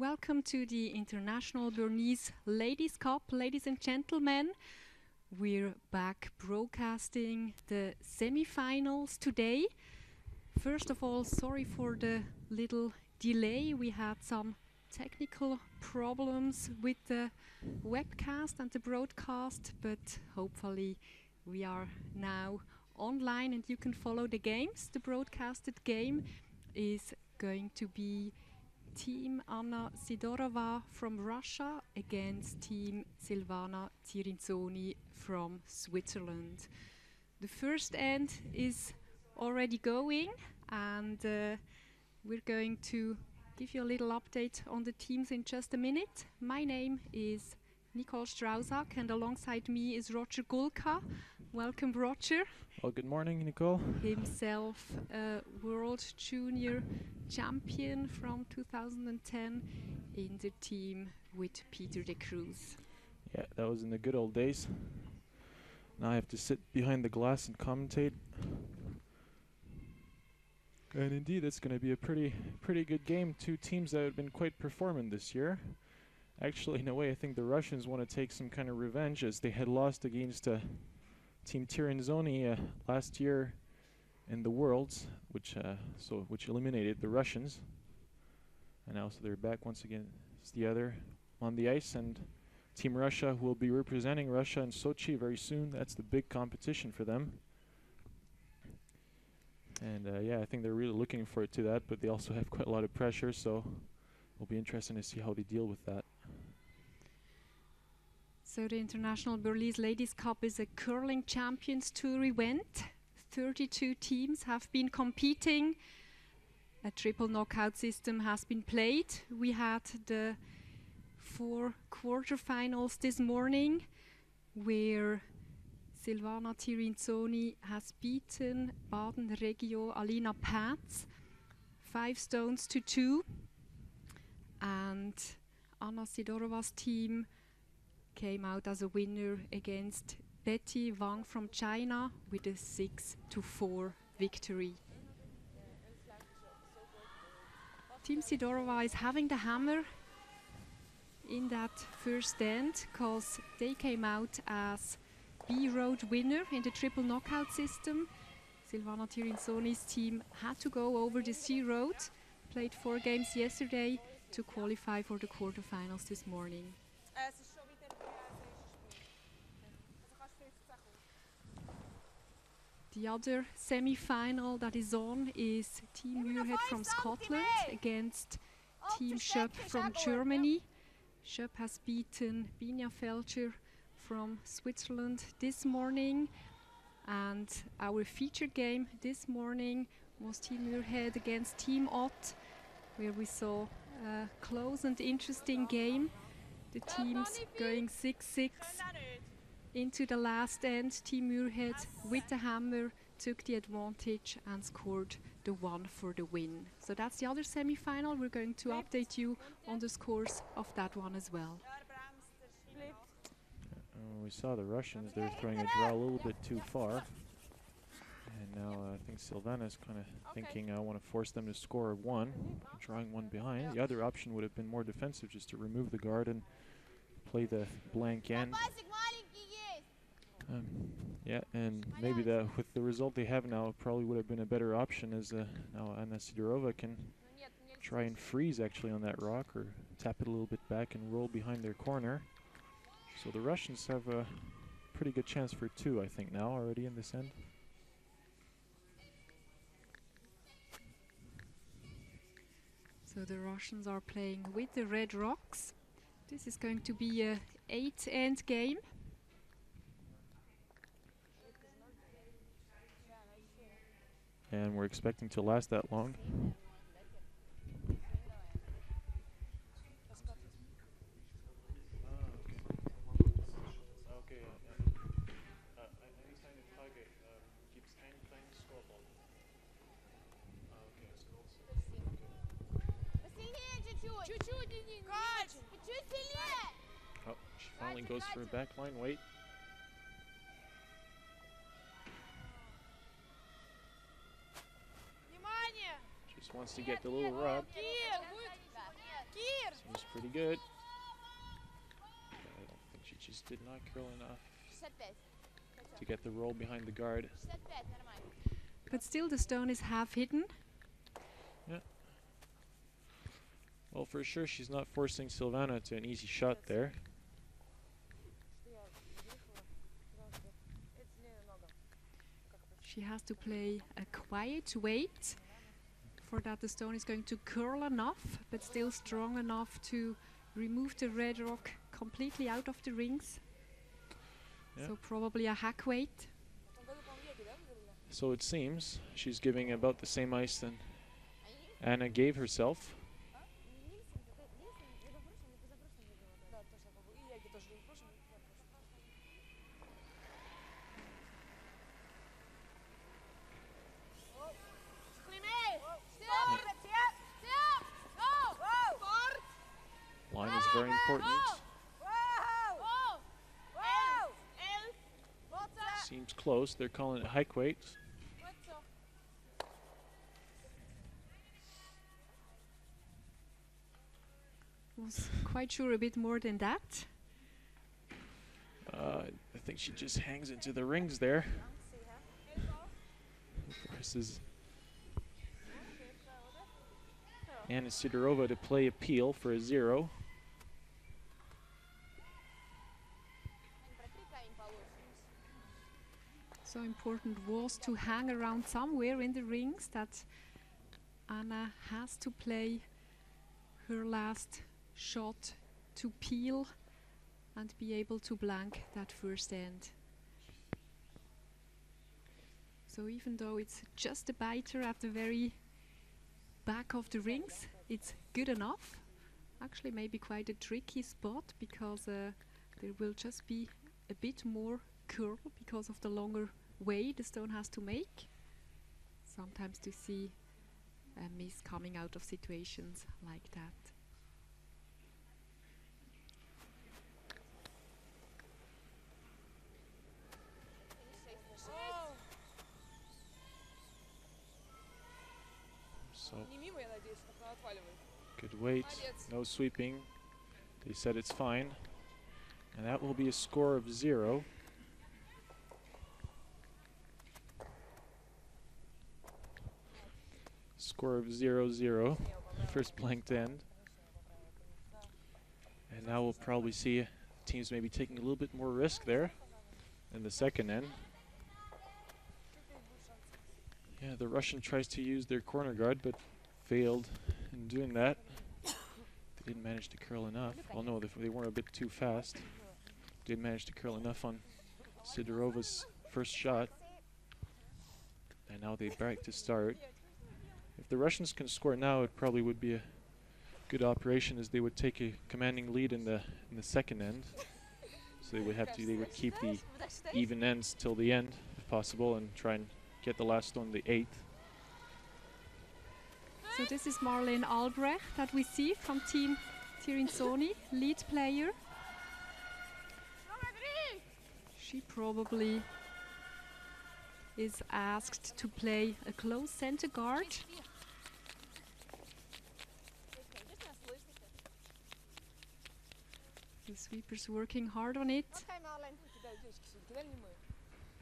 Welcome to the International Bernese Ladies Cup, ladies and gentlemen. We're back broadcasting the semi-finals today. First of all, sorry for the little delay. We had some technical problems with the webcast and the broadcast, but hopefully we are now online and you can follow the games. The broadcasted game is going to be Team Anna Sidorova from Russia against Team Silvana Tirinzoni from Switzerland. The first end is already going, and we're going to give you a little update on the teams in just a minute. My name is Nicole Strausak, and alongside me is Roger Gulka. Welcome, Roger. Well, good morning, Nicole. Himself a World Junior champion from 2010 in the team with Peter de Cruz. Yeah, that was in the good old days. Now I have to sit behind the glass and commentate. And indeed, it's going to be a pretty good game. Two teams that have been quite performant this year. Actually, in a way, I think the Russians want to take some kind of revenge, as they had lost against Team Tirinzoni last year in the Worlds, which eliminated the Russians. And now so they're back once again as the other on the ice, and Team Russia will be representing Russia in Sochi very soon. That's the big competition for them. And yeah, I think they're really looking forward to that, but they also have quite a lot of pressure, so it'll be interesting to see how they deal with that. So the International Bernese Ladies Cup is a curling champions tour event. 32 teams have been competing. A triple knockout system has been played. We had the 4 quarterfinals this morning, where Silvana Tirinzoni has beaten Baden Regio Alina Pats 5 stones to 2, and Anna Sidorova's team came out as a winner against Betty Wang from China with a 6-4 victory. Team Sidorova is having the hammer in that first end because they came out as B-road winner in the triple knockout system. Silvana Tirinzoni's team had to go over the C-road, played 4 games yesterday to qualify for the quarterfinals this morning. The other semi-final that is on is Team Muirhead from Scotland against Team Schöpp from Germany. Schöpp has beaten Binja Felcher from Switzerland this morning, and our featured game this morning was Team Muirhead against Team Ott, where we saw a close and interesting game. The teams going 6-6 into the last end. Team Muirhead with the hammer took the advantage and scored the 1 for the win. So that's the other semi-final. We're going to update you on the scores of that one as well. We saw the Russians, they're throwing a draw a little bit too far. And now I think Silvana's kind of thinking, I want to force them to score 1, drawing 1 behind. The other option would have been more defensive, just to remove the guard and play the blank end. Yeah, and maybe with the result they have now, probably would have been a better option, as now Anna Sidorova can try and freeze actually on that rock, or tap it a little bit back and roll behind their corner. So the Russians have a pretty good chance for 2, I think, now already in this end. So the Russians are playing with the red rocks. This is going to be a 8-end game. And we're expecting to last that long. Oh, she finally goes for a backline. Wait. Just wants to get the little rub. Seems pretty good. I don't think she just did not curl enough to get the roll behind the guard. But still the stone is half hidden. Yeah. Well, for sure she's not forcing Silvana to an easy shot there. She has to play a quiet weight. For that the stone is going to curl enough, but still strong enough to remove the red rock completely out of the rings. Yeah. So probably a hack weight. So it seems she's giving about the same ice than Anna gave herself. Line is very important. Seems close. They're calling it hike weight. Was quite sure a bit more than that. I think she just hangs into the rings there. Forces Anna Sidorova to play a peel for a 0. So important was to hang around somewhere in the rings, that Anna has to play her last shot to peel and be able to blank that first end. So even though it's just a biter at the very back of the rings, it's good enough. Actually maybe quite a tricky spot, because there will just be a bit more curl because of the longer way the stone has to make. Sometimes to see a miss coming out of situations like that. So good weight, no sweeping. They said it's fine. And that will be a score of 0. Score of 0-0, first blanked end. And now we'll probably see teams maybe taking a little bit more risk there in the second end. Yeah, the Russian tries to use their corner guard, but failed in doing that. They didn't manage to curl enough. Well, no, they were a bit too fast. Did manage to curl enough on Sidorova's first shot. And now they break to start. If the Russians can score now, it probably would be a good operation, as they would take a commanding lead in the second end. So they would keep the even ends till the end, if possible, and try and get the last on the 8th. So this is Marlene Albrecht that we see from team Tirinzoni, lead player. She probably is asked to play a close center guard. The sweeper's working hard on it.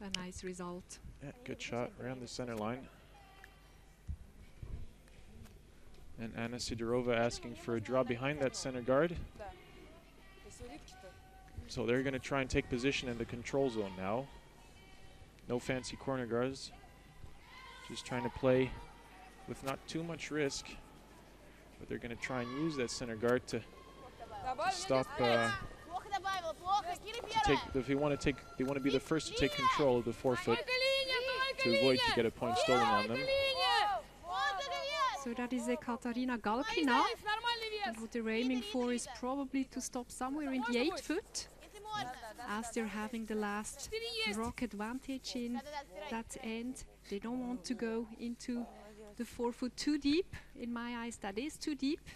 A nice result. Yeah, good shot around the center line. And Anna Sidorova asking for a draw behind that center guard. So they're going to try and take position in the control zone now. No fancy corner guards. Just trying to play with not too much risk. But they're going to try and use that center guard to stop. If they want to be the first to take control of the forefoot to avoid to get a point stolen on them. So that is a Katarina Galkina. And what they're aiming for is probably to stop somewhere in the 8 foot, as they're having the last rock advantage in that end. They don't want to go into the 4 foot too deep. In my eyes, that is too deep,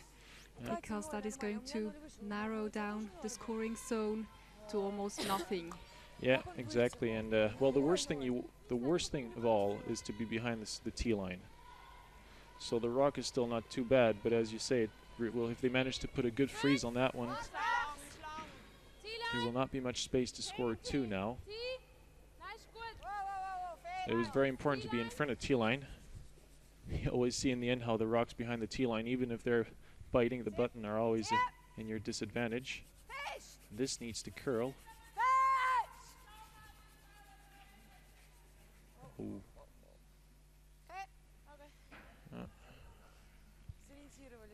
because that is going to narrow down the scoring zone to almost nothing. Yeah, exactly. And well, the worst thing of all is to be behind the tee line. So the rock is still not too bad, but as you say, well, if they manage to put a good freeze on that one, there will not be much space to score 2 now. It was very important to be in front of T-line. You always see in the end how the rocks behind the T-line, even if they're biting the button, are always in your disadvantage. This needs to curl. Ooh.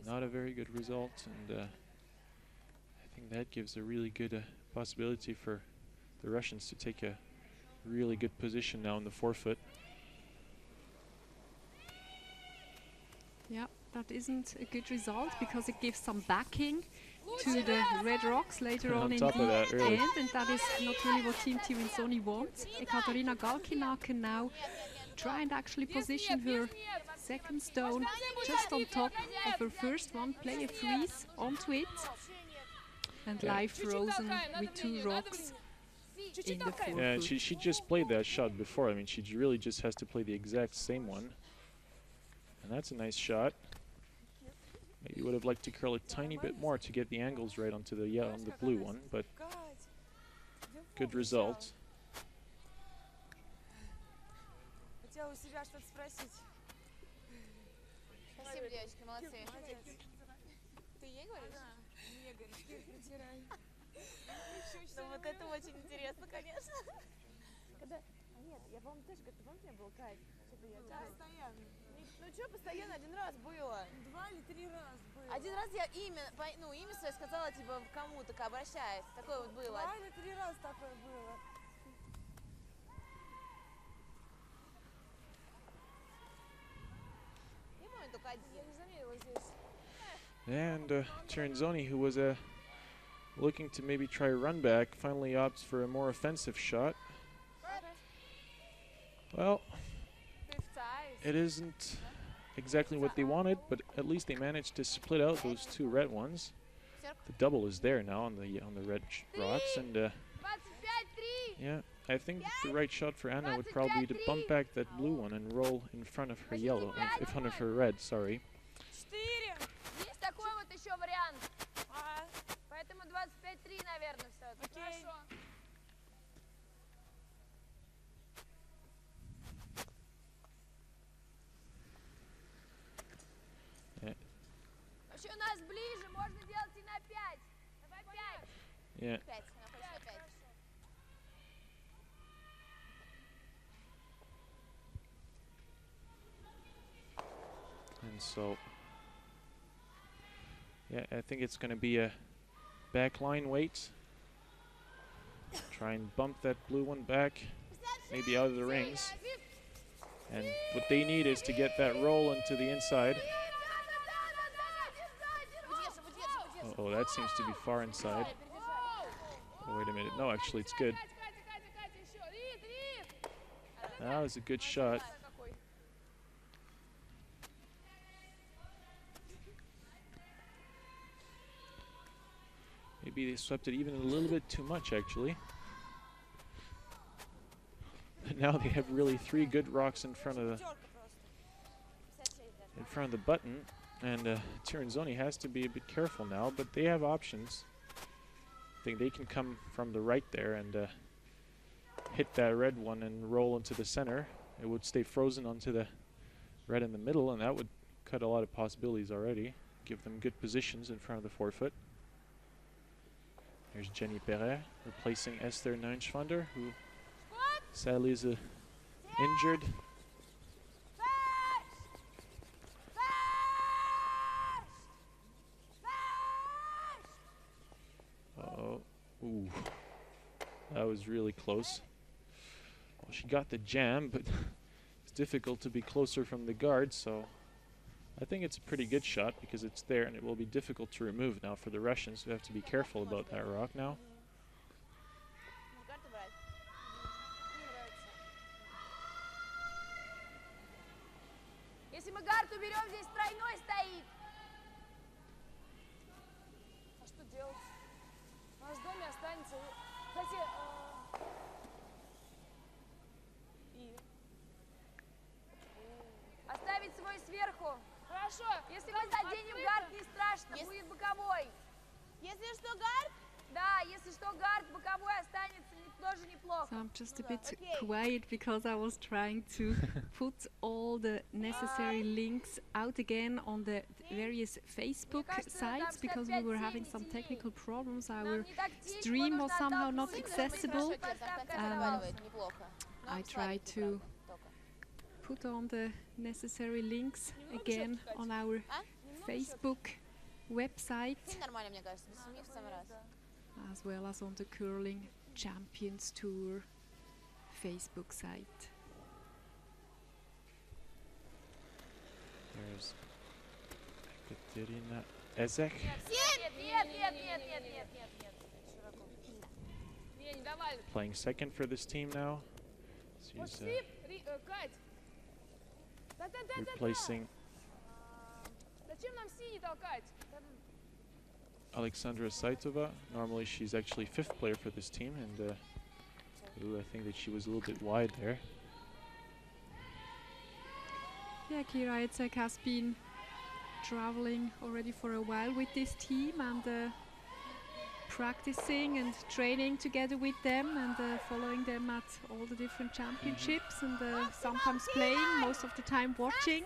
Not a very good result, and I think that gives a really good possibility for the Russians to take a really good position now in the forefoot. Yeah, that isn't a good result because it gives some backing to the Red Rocks later on in the end, and that is not really what Team Tirinzoni wants. Ekaterina Galkina can now try and actually position her second stone just on top of her first one, play a freeze onto it, and live frozen with 2 rocks in the forefoot. Yeah, and she just played that shot before. I mean, she really just has to play the exact same one. And that's a nice shot. Maybe would have liked to curl a tiny bit more to get the angles right onto the yellow and the blue one, but good result. Вот это очень интересно, конечно. Нет, я, по-моему, тоже как-то, помните, был кайф? Да, постоянно. Ну что, постоянно, 1 раз было. 2 или 3 раза было. 1 раз я имя свое сказала, типа, кому-то, обращаясь. Такое вот было. 2 или 3 раза такое было. Я помню только 1. Я не заметила здесь. And Tirinzoni, who was looking to maybe try a run back, finally opts for a more offensive shot. Well, it isn't exactly what they wanted, but at least they managed to split out those 2 red ones. The double is there now on the red rocks, and yeah, I think the right shot for Anna would probably be to bump back that blue one and roll in front of her yellow, in front of her red. Sorry. Есть такой вот еще вариант. Поэтому 25-3, наверное, все-таки. Хорошо. Вообще у нас ближе, можно делать и на 5. Давай 5. Yeah. 5, она хочет на 5. And so, yeah, I think it's going to be a backline wait. Try and bump that blue one back, maybe out of the rings. And what they need is to get that roll into the inside. Uh-oh, that seems to be far inside. Oh, wait a minute. No, actually, it's good. That was a good shot. Maybe they swept it even a little bit too much, actually. But now they have really 3 good rocks in front of the button, and Tirinzoni has to be a bit careful now. But they have options. I think they can come from the right there and hit that red one and roll into the center. It would stay frozen onto the red in the middle, and that would cut a lot of possibilities already. Give them good positions in front of the forefoot. There's Jenny Perret replacing Esther Neinschwander, who sadly is injured. Uh-oh. Ooh. That was really close. Well, she got the jam, but it's difficult to be closer from the guard, so I think it's a pretty good shot because it's there, and it will be difficult to remove now for the Russians, who have to be careful about that rock now. Если мы карту берем, здесь тройной стоит. А что делать? У нас в доме останется... Кстати, оставить свой сверху. Хорошо. Если мы заденем гард, не страшно, будет боковой. Если что, гард? Да, если что, гард боковой останется, тоже неплохо. So I'm just a bit quiet because I was trying to put all the necessary links out again on the various Facebook sites because we were having some technical problems. Our stream was somehow not accessible. I tried to put on the necessary links again on our Facebook website, as well as on the Curling Champions Tour Facebook site. There's Katerina Ezek. Playing second for this team now. She's replacing Alexandra Saitova. Normally she's actually fifth player for this team, and I think that she was a little bit wide there. Yeah, Kira Ezek has been traveling already for a while with this team and practicing and training together with them and following them at all the different championships and sometimes playing, most of the time watching.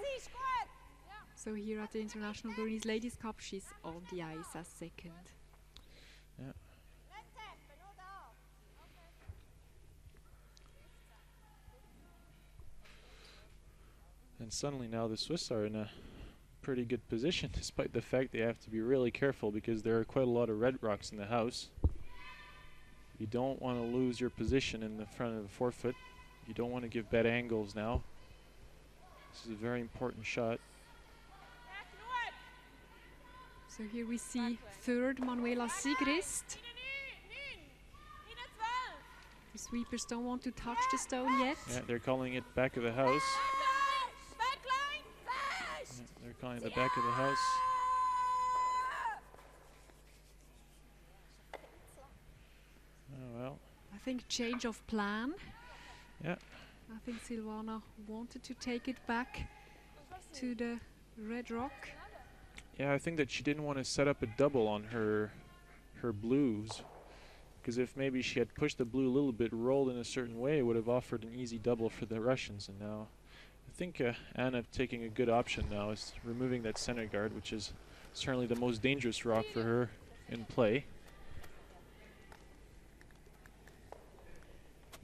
So here at the International Bernese Ladies Cup, she's on the ice as second. Yeah. And suddenly now the Swiss are in a pretty good position, despite the fact they have to be really careful because there are quite a lot of red rocks in the house. You don't want to lose your position in the front of the forefoot. You don't want to give bad angles now. This is a very important shot. So here we see third Manuela Sigrist. The sweepers don't want to touch the stone yet. Yeah, they're calling it back of the house. Yeah, they're calling it the back of the house. Oh well. I think change of plan. Yeah. I think Silvana wanted to take it back to the red rock. Yeah, I think that she didn't want to set up a double on her blues, because if maybe she had pushed the blue a little bit, rolled in a certain way, it would have offered an easy double for the Russians. And now I think Anna taking a good option now is removing that center guard, which is certainly the most dangerous rock for her in play.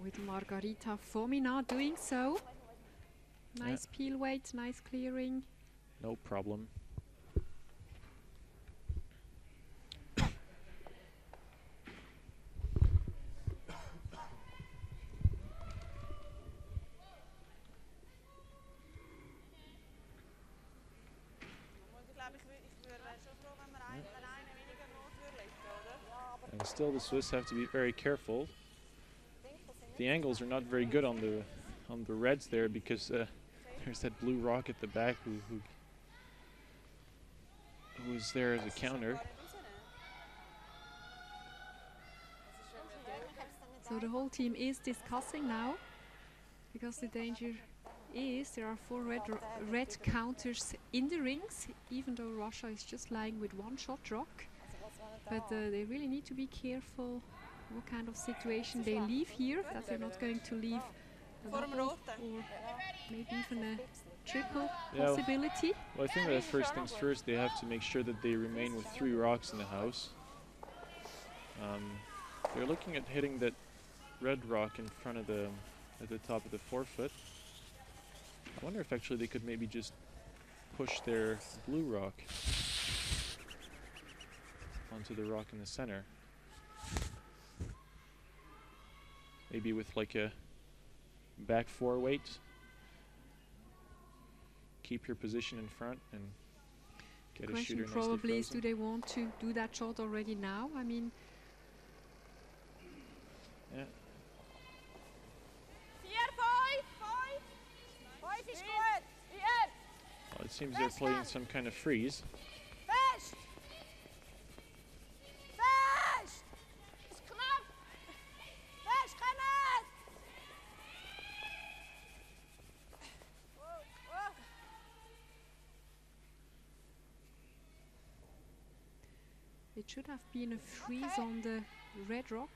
With Margarita Fomina doing so. Nice peel weight, nice clearing. No problem. And still the Swiss have to be very careful. The angles are not very good on the reds there because there's that blue rock at the back who was there as a counter. So the whole team is discussing now, because the danger is there are 4 red counters in the rings, even though Russia is just lying with 1 shot rock. But they really need to be careful what kind of situation they leave here, that they're not going to leave a double or maybe even a triple possibility. Well, I think that first things first, they have to make sure that they remain with 3 rocks in the house. They're looking at hitting that red rock in front of at the top of the forefoot. I wonder if actually they could maybe just push their blue rock onto the rock in the center. Maybe with like a back 4 weight. Keep your position in front and get a shooter nicely probably is, frozen. do they want to do that shot already now? I mean, yeah. Well, it seems they're playing some kind of freeze. It should have been a freeze on the red rock.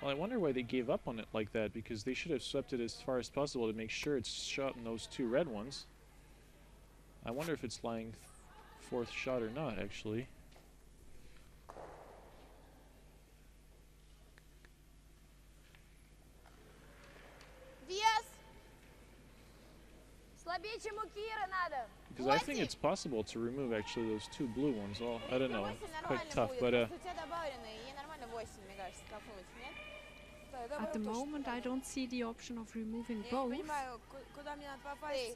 Well, I wonder why they gave up on it like that, because they should have swept it as far as possible to make sure it's shot in those two red ones. I wonder if it's lying fourth shot or not, actually. Слабее, чем у Кира надо. Because I think it's possible to remove actually those two blue ones. Well, I don't know. It's quite tough, but At the moment, I don't see the option of removing both.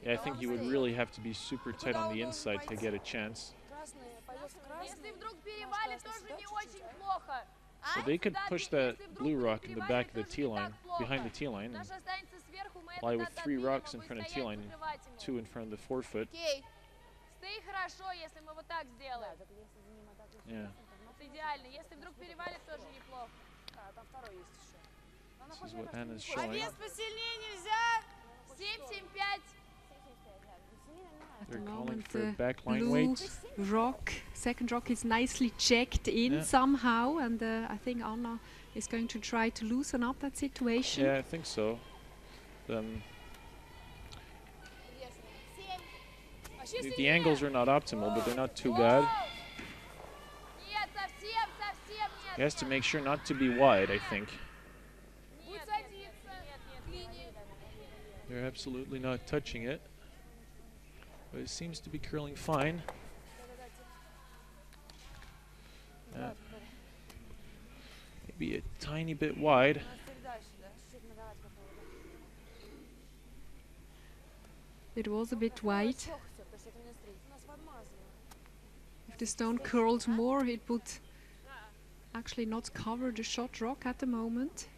yeah, I think you would really have to be super tight on the inside to get a chance. Если вдруг перевалит, тоже не очень плохо. But they could push that blue rock in the back of the tee line, behind the tee line, and Наш останется сверху, мы lie этот with 3 отодвинем, rocks in будет front of tee стоять, line and прикрывать ему. 2 in front of the forefoot. Стои хорошо, если мы вот так сделаем. Yeah. Это идеально. Если вдруг перевалит, тоже неплохо. Там второй есть еще. This is what Anna's showing. посильнее нельзя. 7-7-5. At They're the calling moment, for the backline blue weight. rock, second rock is nicely checked in Yeah. somehow, and I think Anna is going to try to loosen up that situation. Yeah, I think so. The angles are not optimal, but they're not too bad. Нет, совсем, совсем нет. He has to make sure not to be wide, I think. Будет садиться к линии. They're absolutely not touching it. But it seems to be curling fine. Maybe a tiny bit wide. It was a bit wide. If the stone curled more, it would actually not cover the shot rock at the moment.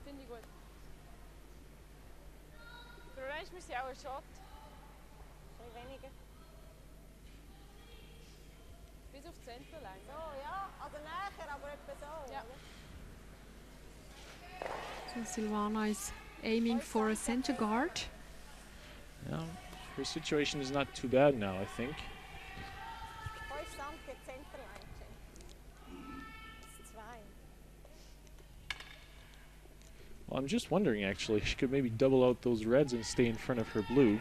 Finde ich gut. Für mich auch ein Shot. Ein weniger. Bis auf die Centerline. So, ja. Also näher, aber etwa so. Ja. So Silvana is aiming for a center guard. Yeah, her situation is not too bad now, I think. Well, I'm just wondering, actually, she could maybe double out those reds and stay in front of her blue.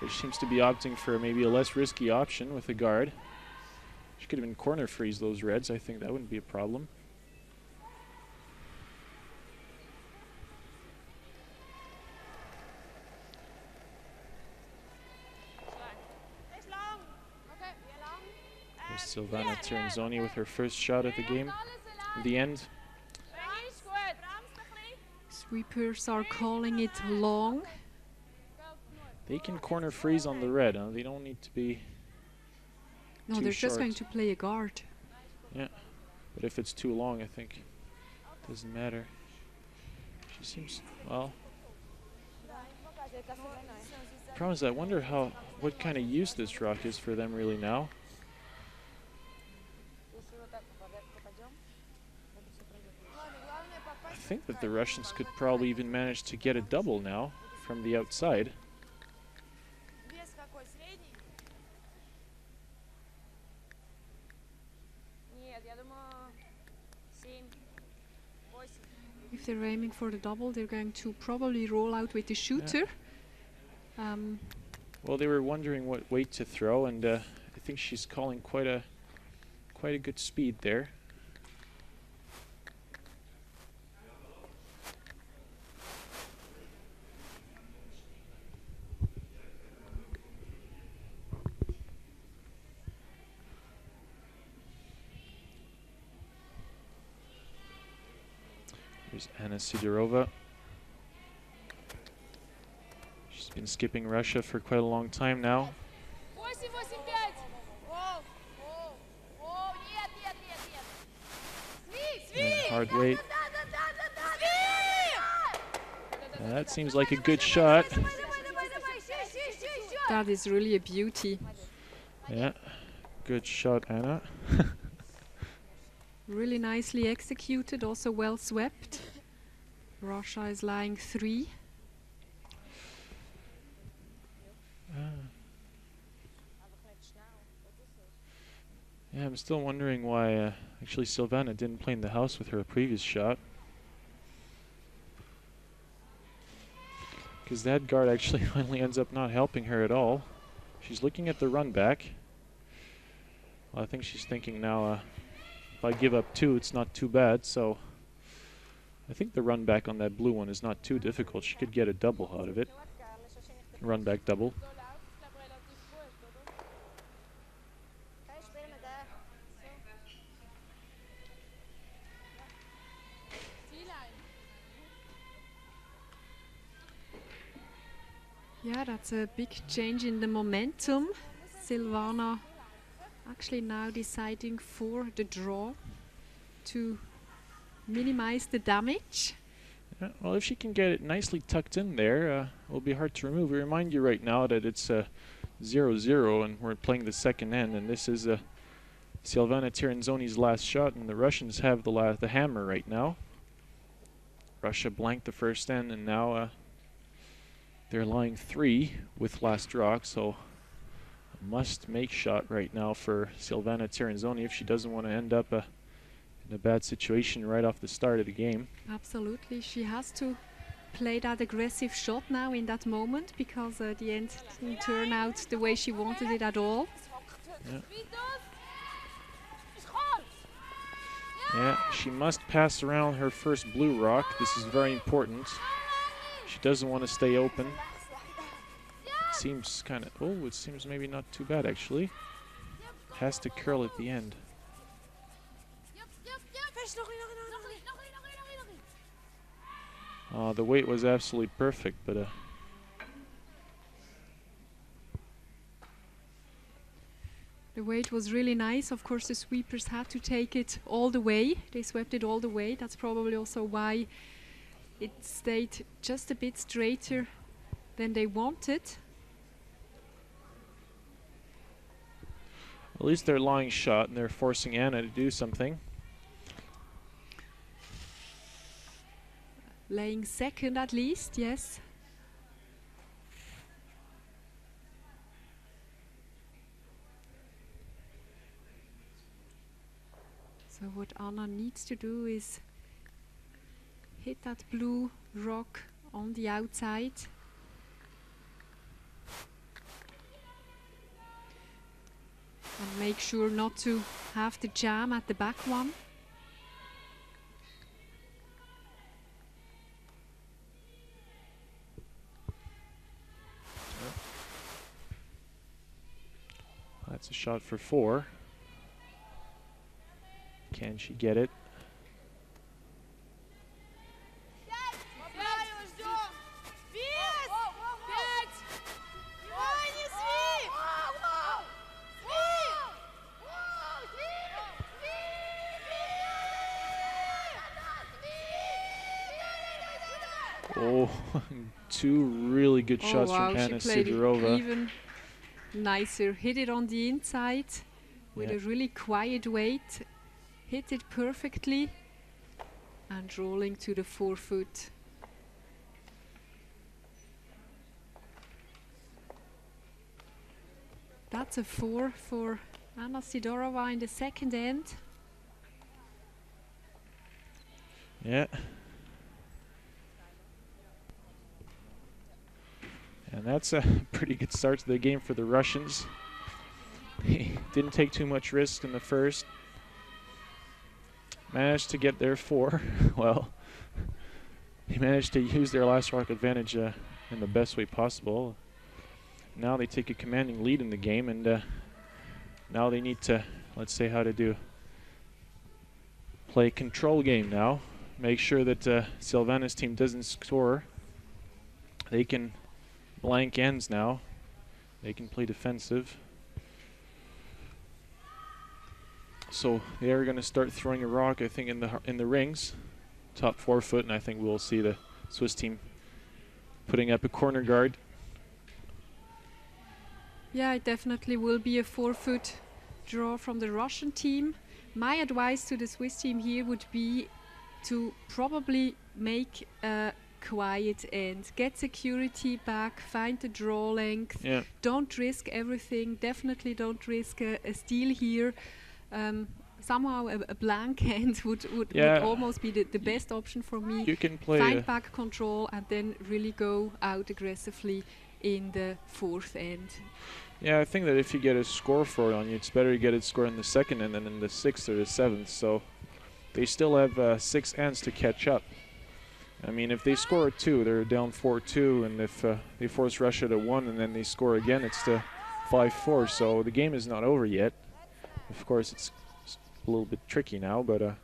But she seems to be opting for maybe a less risky option with a guard. She could even corner freeze those reds. I think that wouldn't be a problem. There's Silvana Tirinzoni with her first shot at the game. In the end, Sweepers are calling it long. they can corner freeze on the red. Huh? They don't need to be No, too they're just going short. to play a guard. Yeah, but if it's too long, I think it doesn't matter. She seems, well, problem is I wonder what kind of use this rock is for them really now. I think that the Russians could probably even manage to get a double now from the outside. If they're aiming for the double, they're going to probably roll out with the shooter. Well, they were wondering what weight to throw, and I think she's calling quite a good speed there. Here's Anna Sidorova. She's been skipping Russia for quite a long time now. 8-8-5. О, нет, Hard weight. That seems like a good shot. That is really a beauty. Yeah, good shot, Anna. Really nicely executed, also well swept. Russia is lying 3. Yeah, I'm still wondering why actually Silvana didn't play in the house with her previous shot. Because that guard actually finally ends up not helping her at all. She's looking at the run back. Well, I think she's thinking now, if I give up 2, it's not too bad. So I think the run back on that blue one is not too difficult. She could get a double out of it. Run back double. Yeah, that's a big change in the momentum. Silvana actually now deciding for the draw to minimize the damage. Yeah, well, if she can get it nicely tucked in there, it will be hard to remove. We remind you right now that it's 0-0 and we're playing the second end, and this is Silvana Tirinzoni's last shot, and the Russians have the hammer right now. Russia blanked the first end, and now they're lying 3 with last rock, so a must-make shot right now for Silvana Tirinzoni if she doesn't want to end up in a bad situation right off the start of the game. Absolutely, she has to play that aggressive shot now in that moment, because the end didn't turn out the way she wanted it at all. Yeah. Yeah, she must pass around her first blue rock. This is very important. She doesn't want to stay open. It seems kind of, oh, it seems maybe not too bad actually. Has to curl at the end. The weight was absolutely perfect, but the weight was really nice. Of course, the sweepers had to take it all the way. They swept it all the way. That's probably also why it stayed just a bit straighter than they wanted. at least they're lying shot and they're forcing Anna to do something. Laying second at least, yes. So what Anna needs to do is hit that blue rock on the outside. And make sure not to have the jam at the back one. That's a shot for 4. Can she get it? Oh, 2 really good shots from Anna she played Sidorova. even nicer. Hit it on the inside with a really quiet weight. Hit it perfectly and rolling to the 4-foot. That's a 4 for Anna Sidorova in the second end. Yeah. And that's a pretty good start to the game for the Russians. They didn't take too much risk in the first. Managed to get their 4. Well, they managed to use their last rock advantage in the best way possible. Now they take a commanding lead in the game, and now they need to, let's say, how to do play control game now. Make sure that Silvana's team doesn't score. They can blank ends now. They can play defensive. So they are going to start throwing a rock, I think, in the rings, top 4 foot, and I think we'll see the Swiss team putting up a corner guard. Yeah, it definitely will be a 4-foot draw from the Russian team. My advice to the Swiss team here would be to probably make a quiet end, get security back, find the draw length. Yeah. Don't risk everything. Definitely don't risk a steal here. Somehow a blank end would almost be the best option for me. You can play find back control and then really go out aggressively in the 4th end. Yeah, I think that if you get a score for it on you, it's better to get it scored in the 2nd end than in the 6th or the 7th. So they still have 6 ends to catch up. I mean, if they score a 2, they're down 4-2, and if they force Russia to 1 and then they score again, it's to 5-4. So the game is not over yet. Of course, it's a little bit tricky now, but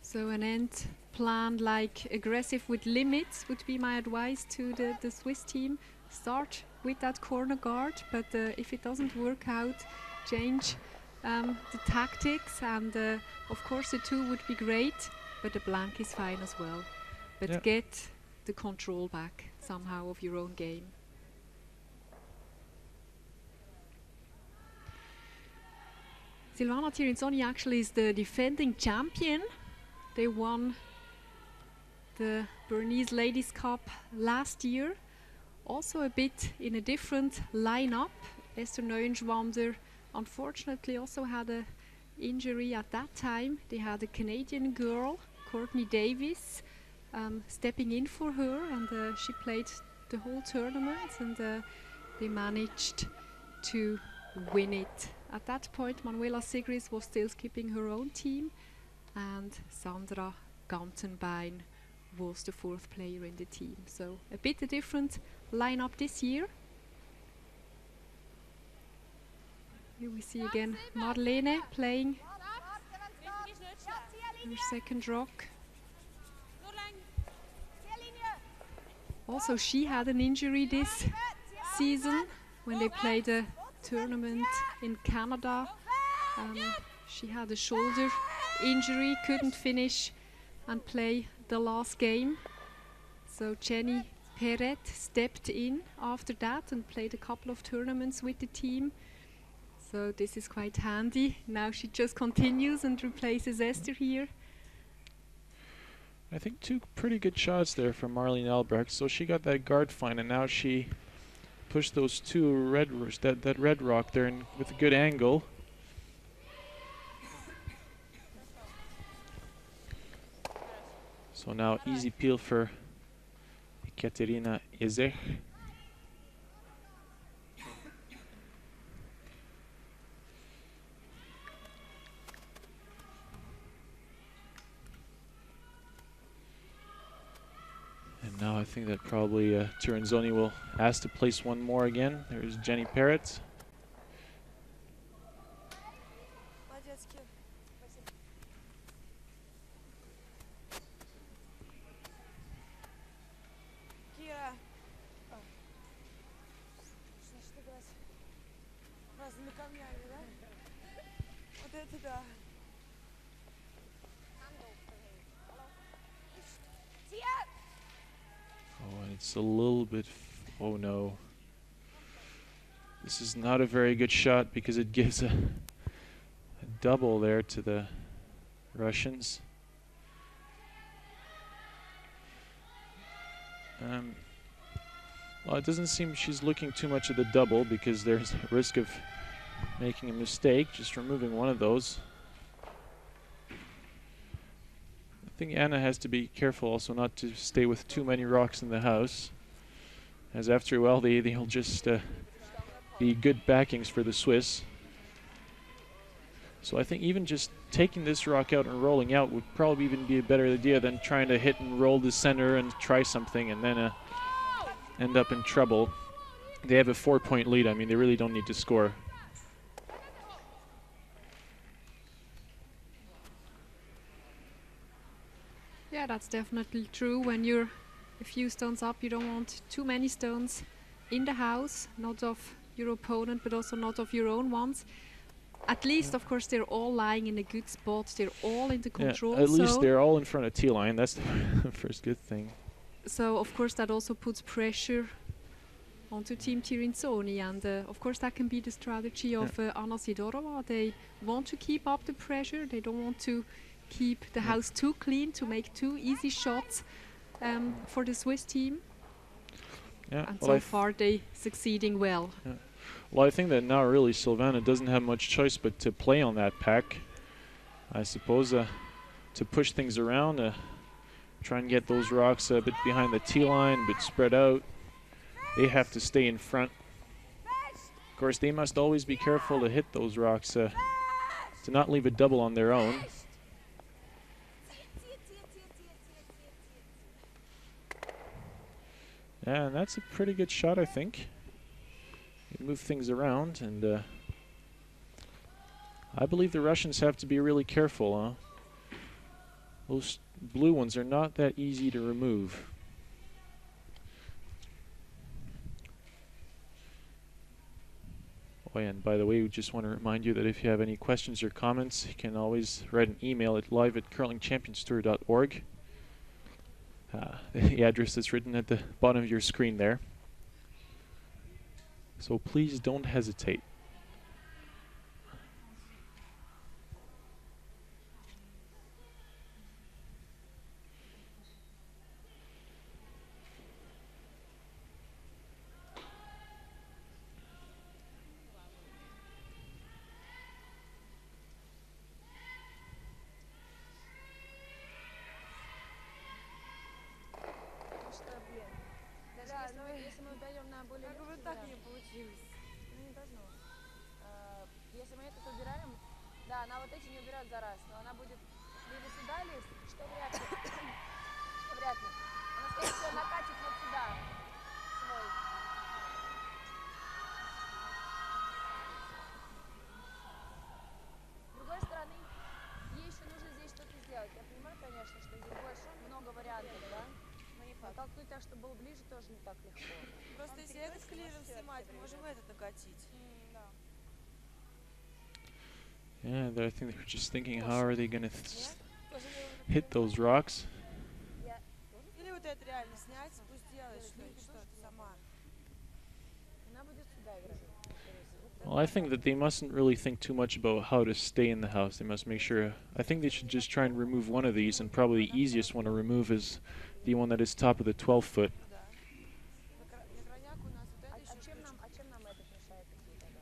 so an end planned like aggressive with limits would be my advice to the Swiss team. Start with that corner guard, but if it doesn't work out, change the tactics, and of course the 2 would be great, but a blank is fine as well. But get the control back somehow of your own game. Silvana Tirinzoni actually is the defending champion. They won the Bernese Ladies Cup last year. Also a bit in a different lineup. Esther Neuenschwander unfortunately also had an injury at that time. They had a Canadian girl, Courtney Davis, stepping in for her, and she played the whole tournament, and they managed to win it. At that point, Manuela Sigris was still skipping her own team, and Sandra Gantenbein was the 4th player in the team. So a bit a different lineup this year. Here we see again Marlene playing her 2nd rock. Also, she had an injury this season when they played a tournament in Canada. She had a shoulder injury, couldn't finish and play the last game. So Jenny Perret stepped in after that and played a couple of tournaments with the team. So this is quite handy. Now she just continues and replaces Esther here. I think 2 pretty good shots there from Marlene Albrecht. So she got that guard fine, and now she pushed those 2 that red rock there with a good angle. So now easy peel for Katerina Ezech. Now I think that probably Tirinzoni will ask to place 1 more again. There's Jenny Perret. It's a little bit, oh no. This is not a very good shot because it gives a double there to the Russians. Well, it doesn't seem she's looking too much at the double because there's a risk of making a mistake, just removing one of those. I think Anna has to be careful also not to stay with too many rocks in the house, as after a while they'll just be good backings for the Swiss. So I think even just taking this rock out and rolling out would probably even be a better idea than trying to hit and roll the center and try something and then end up in trouble. They have a 4-point lead. I mean, they really don't need to score. Yeah, that's definitely true. When you're a few stones up, you don't want too many stones in the house, not of your opponent, but also not of your own ones. at least, of course, they're all lying in a good spot. They're all into control. At least they're all in front of T-line. That's the first good thing. So, of course, that also puts pressure onto Team Tirinzoni. And, of course, that can be the strategy of Anna Sidorova. They want to keep up the pressure. They don't want to keep the house too clean, to make too easy shots for the Swiss team. Yeah. And Well, so far, they succeeding well. Yeah. Well, I think that now really Silvana doesn't have much choice but to play on that pack. I suppose to push things around, try and get those rocks a bit behind the tee line, a bit spread out. They have to stay in front. Of course, they must always be careful to hit those rocks, to not leave a double on their own. Yeah, and that's a pretty good shot, I think. They move things around, and I believe the Russians have to be really careful. Huh? Those blue ones are not that easy to remove. Oh, and by the way, we just want to remind you that if you have any questions or comments, you can always write an email at live@curlingchampionstour.org. The address is written at the bottom of your screen there. So please don't hesitate. Да, но если мы пойдем на более Как бы легкий так вариант, не получилось. ну не должно. Если мы этот убираем, да, она вот эти не уберет за раз, но она будет либо сюда лезть, что вряд ли. Что вряд ли. Она, скорее всего, накатит вот сюда свой. С другой стороны, ей еще нужно здесь что-то сделать. Я понимаю, конечно, что здесь больше много вариантов, да? Но толкнуть так, чтобы было ближе, тоже не так легко. Просто если этот клиренс снимать, можем этот накатить. Да. Yeah, I think they're just thinking, how are they going to hit those rocks? Или вот это реально снять, пусть делает что-то сама. Она будет сюда играть. Well, I think that they mustn't really think too much about how to stay in the house. They must make sure, I think they should just try and remove one of these, and probably the easiest one to remove is the one that is top of the 12 foot.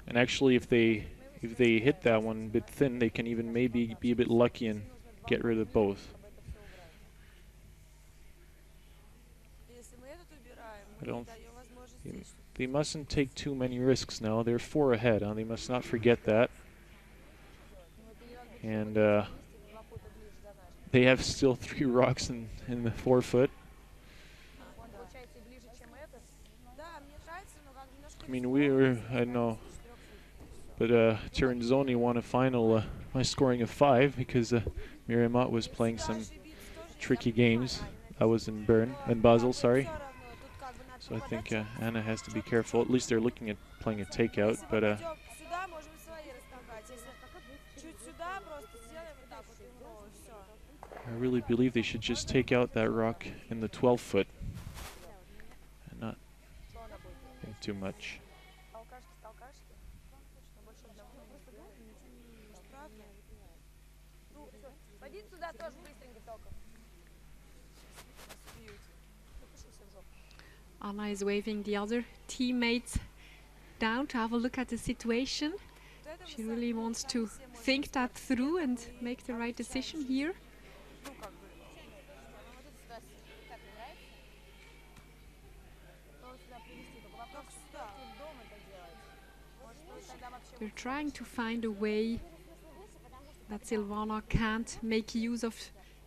And actually, if they hit that one a bit thin, they can even maybe be a bit lucky and get rid of both. I don't. They mustn't take too many risks now. They're 4 ahead. They must not forget that. And they have still 3 rocks in the 4 foot. I mean, I don't know. But Tirinzoni won a final by scoring a 5 because Miriam Ott was playing some tricky games. I was in Basel, sorry. So I think Anna has to be careful. At least they're looking at playing a takeout, but I really believe they should just take out that rock in the 12 foot and not think too much. Anna is waving the other teammates down to have a look at the situation. She really wants to think that through and make the right decision here. They're trying to find a way that Silvana can't make use of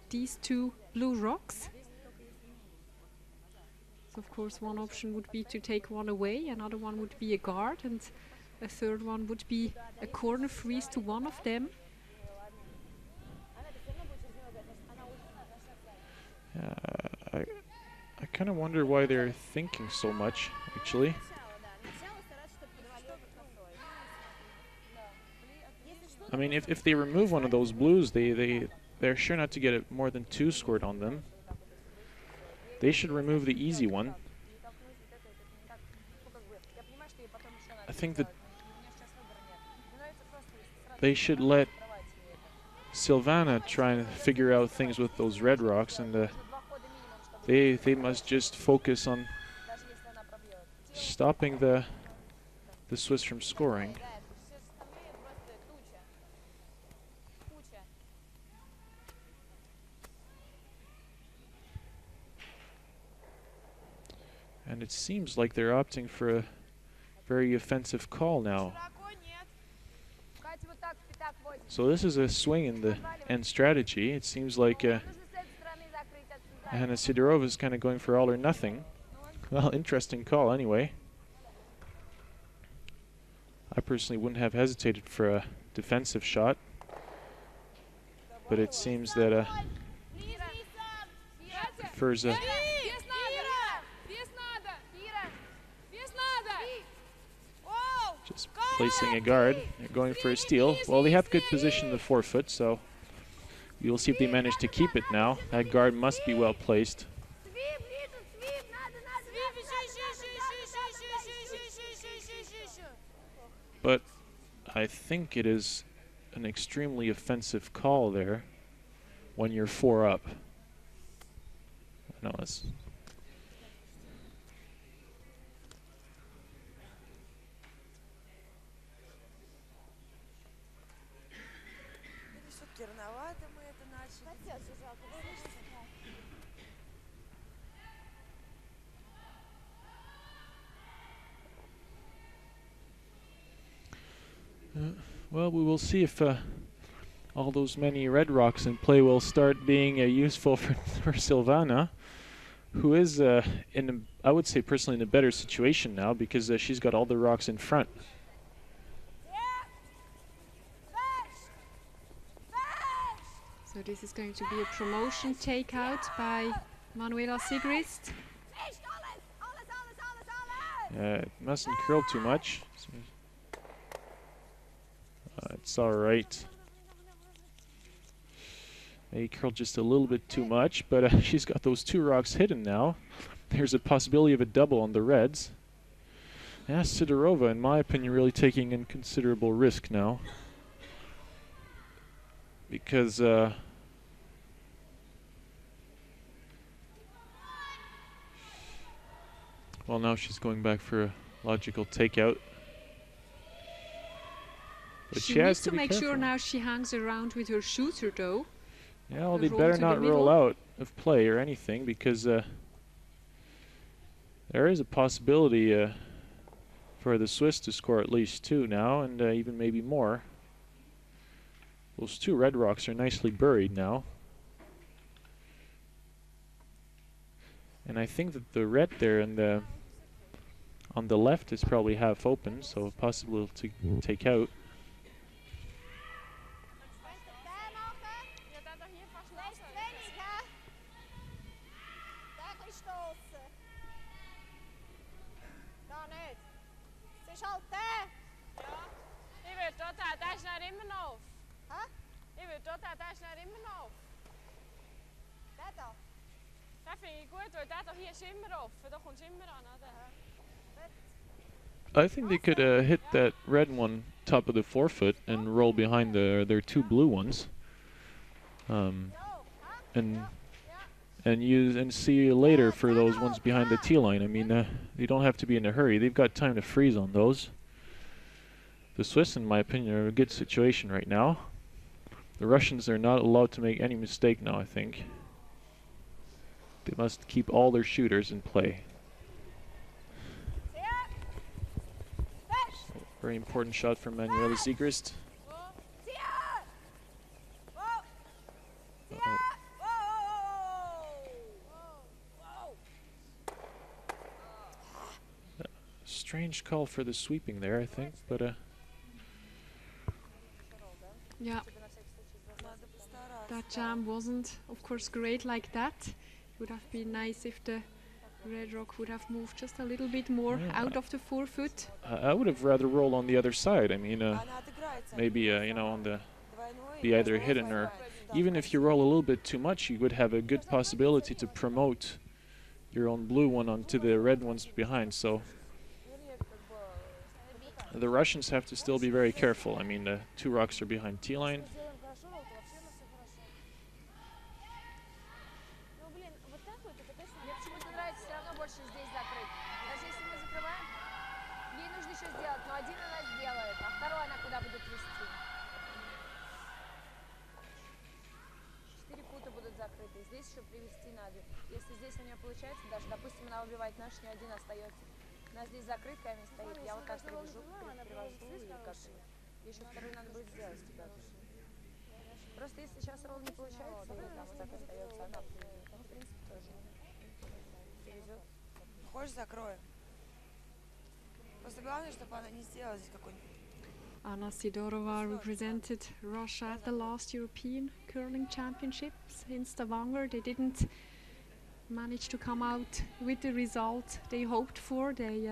these 2 blue rocks. So of course, one option would be to take one away, another one would be a guard, and a third one would be a corner freeze to one of them. I kind of wonder why they're thinking so much, actually. I mean, if they remove one of those blues, they're sure not to get more than 2 scored on them. They should remove the easy one. I think that they should let Silvana try and figure out things with those red rocks, and they must just focus on stopping the Swiss from scoring. And it seems like they're opting for a very offensive call now. So this is a swing in the end strategy. It seems like Anna Sidorova is kind of going for all or nothing. Well, interesting call anyway. I personally wouldn't have hesitated for a defensive shot, but it seems that prefers a just placing a guard. They're going for a steal. Well, they have good position in the forefoot, so we'll see if they manage to keep it now. That guard must be well placed. But I think it is an extremely offensive call there when you're 4 up. No, it's well, we will see if all those many red rocks in play will start being useful for Silvana, who is, I would say personally, in a better situation now because she's got all the rocks in front. So this is going to be a promotion takeout by Manuela Sigrist. It mustn't curl too much. It's all right. May curl just a little bit too much, but she's got those 2 rocks hidden now. There's a possibility of a double on the reds. Yeah, Sidorova, in my opinion, really taking in considerable risk now. Because well, now she's going back for a logical takeout. But She has needs to be make careful. sure now she hangs around with her shooter, though. Yeah, well, they roll better to the not roll middle. out of play or anything because there is a possibility for the Swiss to score at least 2 now, and even maybe more. Those 2 red rocks are nicely buried now. And I think that the red there and on the left is probably half open, so possible to take out. I think they could hit that red one top of the forefoot and roll behind their 2 blue ones, and use and see you later for those ones behind the tee line. I mean, you don't have to be in a hurry. They've got time to freeze on those. The Swiss, in my opinion, are in a good situation right now. The Russians are not allowed to make any mistake now, I think. They must keep all their shooters in play. So, very important shot from Manuela Sigrist. Strange call for the sweeping there, I think, but Yeah, that jam wasn't, of course, great like that. It would have been nice if the red rock would have moved just a little bit more Yeah, out of the forefoot. I would have rather rolled on the other side. I mean, maybe on the be either hidden, or even if you roll a little bit too much, you would have a good possibility to promote your own blue one onto the red ones behind. So the Russians have to still be very careful. I mean, the two rocks are behind T-line. Мне почему-то нравится все равно больше здесь закрыть. Даже если мы закрываем, ей нужно еще сделать, но один она сделает, а второй она куда будет вести. 4 пута будут закрыты. Здесь еще привести надо. Если здесь у нее получается, даже, допустим, она убивает наш, у нее один остается. Она здесь закрыт, камень стоит. Я вот так привожу и как еще вторую надо будет сделать тебя. Просто если сейчас ролл не получается, и там вот так остается, она в принципе тоже привезет. Хочешь, закрою. Просто главное, чтобы она не сделала здесь какой-нибудь. Anna Sidorova represented Russia at the last European Curling Championships in Stavanger. They didn't manage to come out with the result they hoped for. They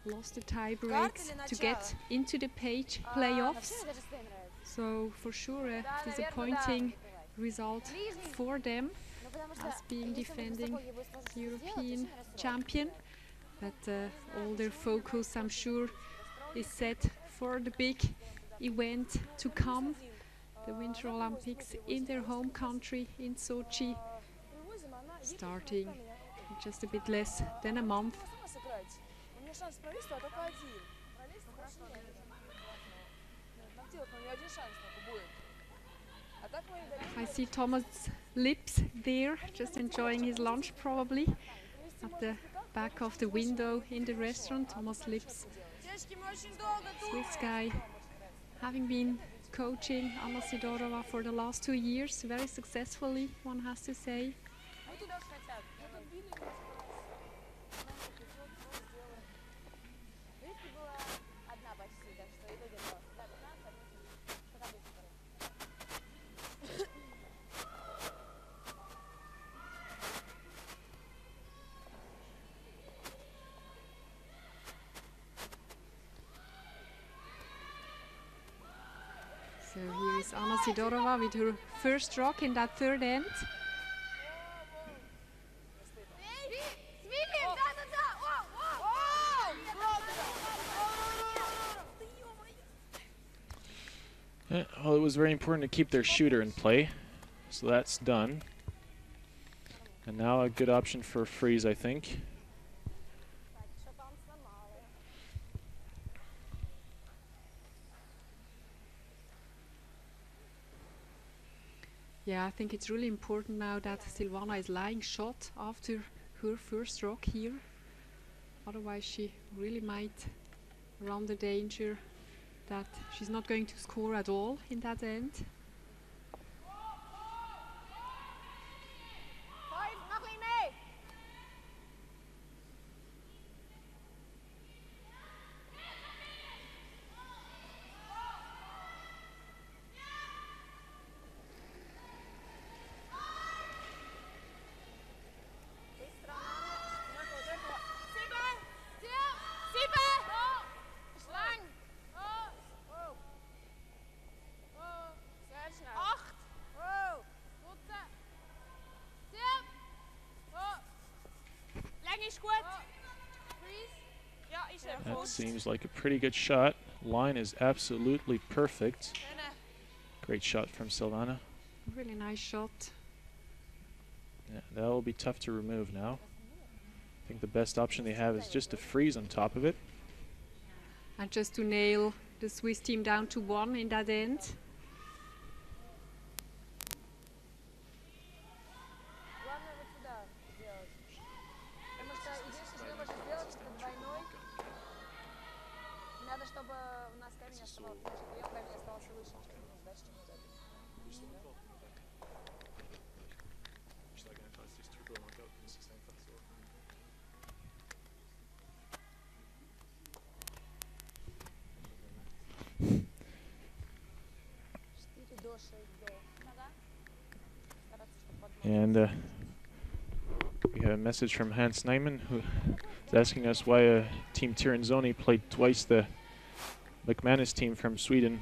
lost the tie breaks to get into the page playoffs. So for sure a disappointing result for them as being defending European champion. But all their focus, I'm sure, is set for the big event to come, the Winter Olympics in their home country in Sochi, starting in just a bit less than a month. I see Thomas Lips there, just enjoying his lunch probably, at the back of the window in the restaurant. Thomas Lips, Swiss guy, having been coaching Anna Sidorova for the last 2 years, very successfully, one has to say. So here is Anna Sidorova with her first rock in that third end. Well, it was very important to keep their shooter in play, so that's done. And now a good option for freeze, I think. Yeah, I think it's really important now that Silvana is lying shot after her first rock here. Otherwise she really might run the danger that she's not going to score at all in that end. That seems like a pretty good shot. Line is absolutely perfect. Great shot from Silvana. Really nice shot. Yeah, that will be tough to remove now. I think the best option they have is just to freeze on top of it. And just to nail the Swiss team down to 1 in that end. And we have a message from Hans Nyman, who is asking us why Team Tirinzoni played twice the McManus team from Sweden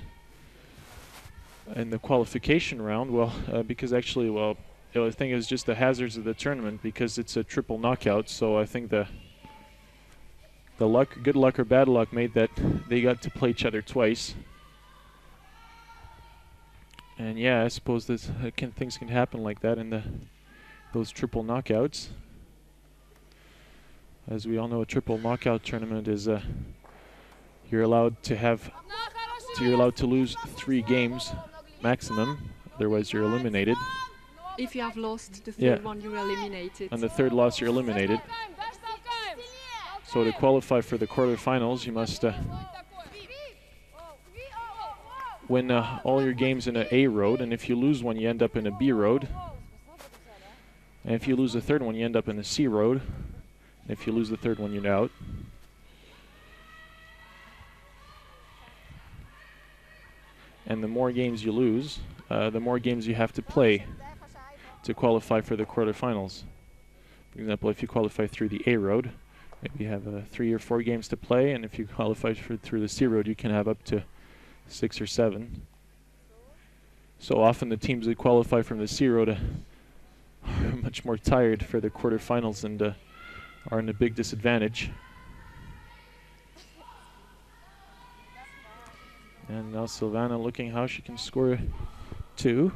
in the qualification round. Well, because actually, well, I think it was just the hazards of the tournament because it's a triple knockout. So I think the good luck or bad luck made that they got to play each other twice. And yeah, I suppose this things can happen like that in those triple knockouts. As we all know, a triple knockout tournament is you're allowed to lose 3 games maximum, otherwise you're eliminated. If you have lost the third one, you're eliminated. On the third loss, you're eliminated. So to qualify for the quarterfinals, you must win all your games in an A road, and if you lose one, you end up in a B road. And if you lose the third one, you end up in a C road. And if you lose the third one, you're out. And the more games you lose, the more games you have to play to qualify for the quarterfinals. For example, if you qualify through the A road, maybe you have 3 or 4 games to play, and if you qualify through the C road, you can have up to 6 or 7. So often the teams that qualify from the C road are much more tired for the quarterfinals and are in a big disadvantage. And now Silvana looking how she can score 2.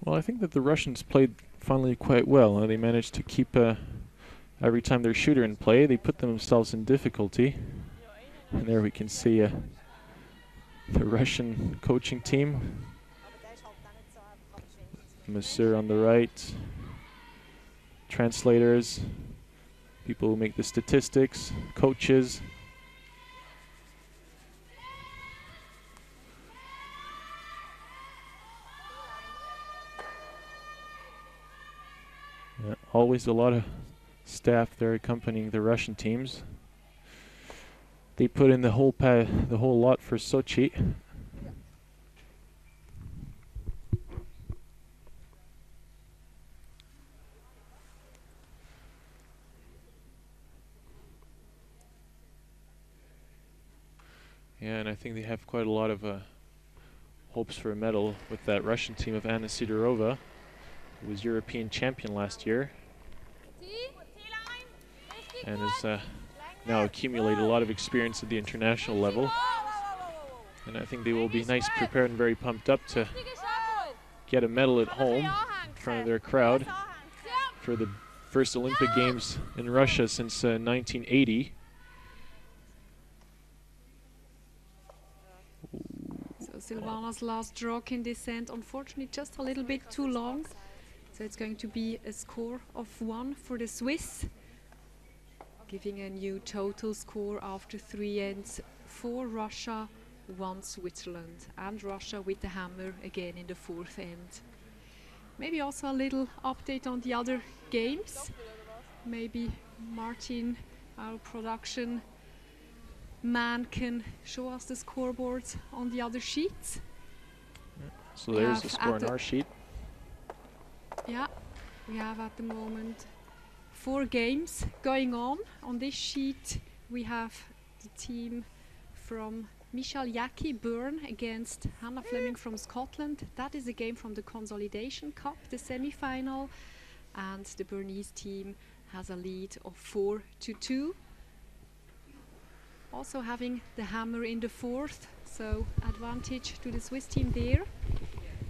Well, I think that the Russians played finally quite well. They managed to keep every time their shooter in play, they put themselves in difficulty. And there we can see the Russian coaching team. Monsieur on the right, translators, people who make the statistics, coaches. Yeah, always a lot of staff there accompanying the Russian teams. They put in the whole lot for Sochi. Yeah, and I think they have quite a lot of hopes for a medal with that Russian team of Anna Sidorova, who was European champion last year, and has now accumulated a lot of experience at the international level. And I think they will be nice, prepared, and very pumped up to get a medal at home in front of their crowd for the first Olympic Games in Russia since 1980. So Silvana's last draw can descend, unfortunately, just a little bit too long. So it's going to be a score of 1 for the Swiss, giving a new total score after 3 ends for Russia, 1 Switzerland, and Russia with the hammer again in the 4th end. Maybe also a little update on the other games. Maybe Martin, our production man, can show us the scoreboards on the other sheets. So there's the score on our sheet. Yeah, we have at the moment 4 games going on. On this sheet we have the team from Michal Yaki, Bern, against Hannah Fleming from Scotland. That is a game from the Consolidation Cup, the semi-final, and the Bernese team has a lead of 4-2. Also having the hammer in the 4th, so advantage to the Swiss team there.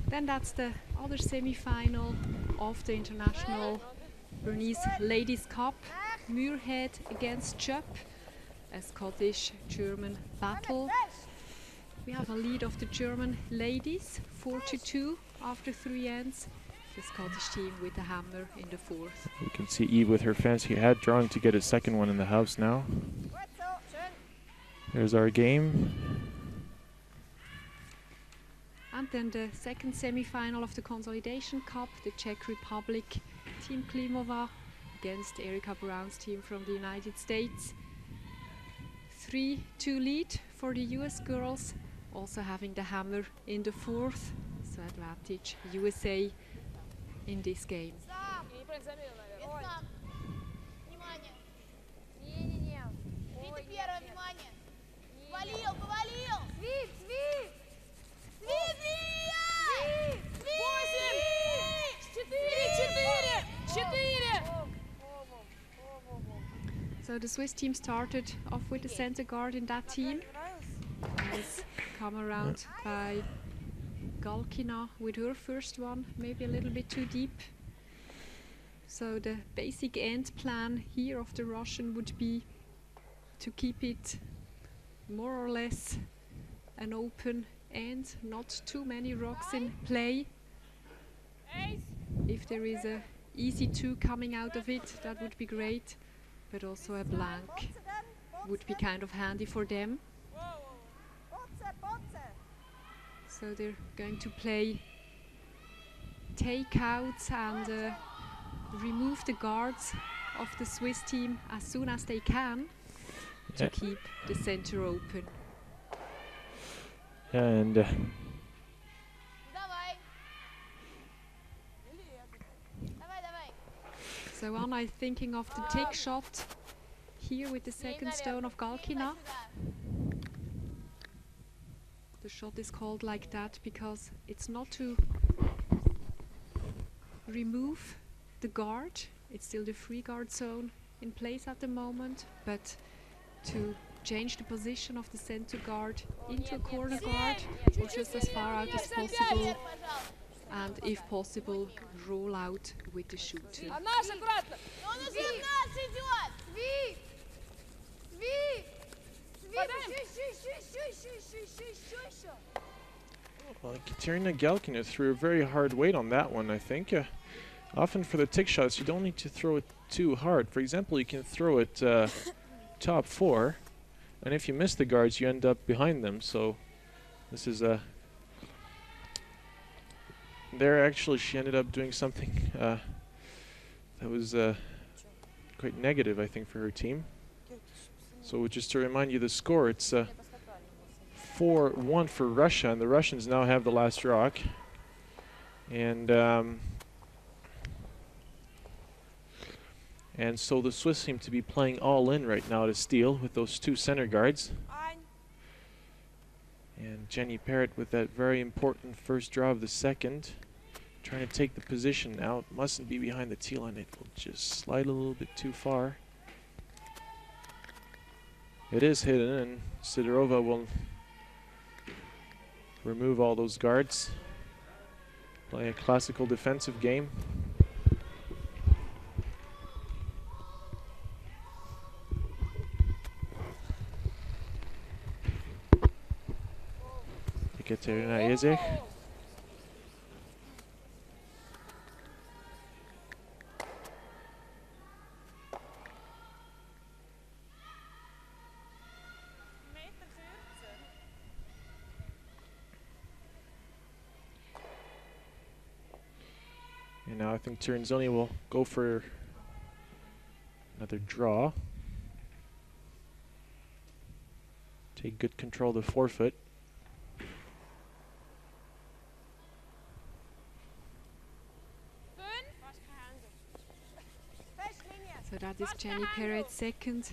Then that's the other semi-final of the International Bernese Ladies Cup, Muirhead against Chubb, a Scottish-German battle. We have a lead of the German ladies, 4-2 after 3 ends. The Scottish team with the hammer in the 4th. You can see Eve with her fancy hat drawing to get a second one in the house now. There's our game. And then the second semi-final of the Consolidation Cup, the Czech Republic, Team Klimova against Erika Brown's team from the United States. 3-2 lead for the US girls, also having the hammer in the 4th, so advantage USA in this game. И не про экзамен, наверное. Весна. Внимание. Не-не-не. Вита Ой, первое, нет, нет. внимание. Не-не. Повалил, повалил. Свип, свип! Свип! Восемь! Четыре! So the Swiss team started off with the center guard in that team. Has come around by Galkina with her first one, maybe a little bit too deep. So the basic end plan here of the Russian would be to keep it more or less an open end, not too many rocks in play. If there is a easy two coming out of it, that would be great, but also a blank would be kind of handy for them. So they're going to play takeouts and remove the guards of the Swiss team as soon as they can to keep the center open. And Давай. Давай, давай. So Anna is thinking of the take shot here with the second stone of Galkina. The shot is called like that because it's not to remove the guard, it's still the free guard zone in place at the moment, but to change the position of the center guard into a corner guard, or just as far out as possible, and if possible, roll out with the shooter. А наш аккуратно! Он уже в нас идет. Свип! Свип! Подаем. well, Katerina Galkina threw a very hard weight on that one, I think. Often for the tick shots, you don't need to throw it too hard. For example, you can throw it top four, and if you miss the guards, you end up behind them. So this is a... There, actually, she ended up doing something that was quite negative, I think, for her team. So just to remind you the score, it's 4-1 for Russia, and the Russians now have the last rock. And so the Swiss seem to be playing all in right now to steal with those two center guards. And Jenny Parrott with that very important first draw of the second. Trying to take the position now. It mustn't be behind the tee line. It will just slide a little bit too far. It is hidden, and Sidorova will remove all those guards. Play a classical defensive game. Katerina Jezek. And now I think Tirinzoni will go for another draw. Take good control of the forefoot. So that is Jenny Parrott's second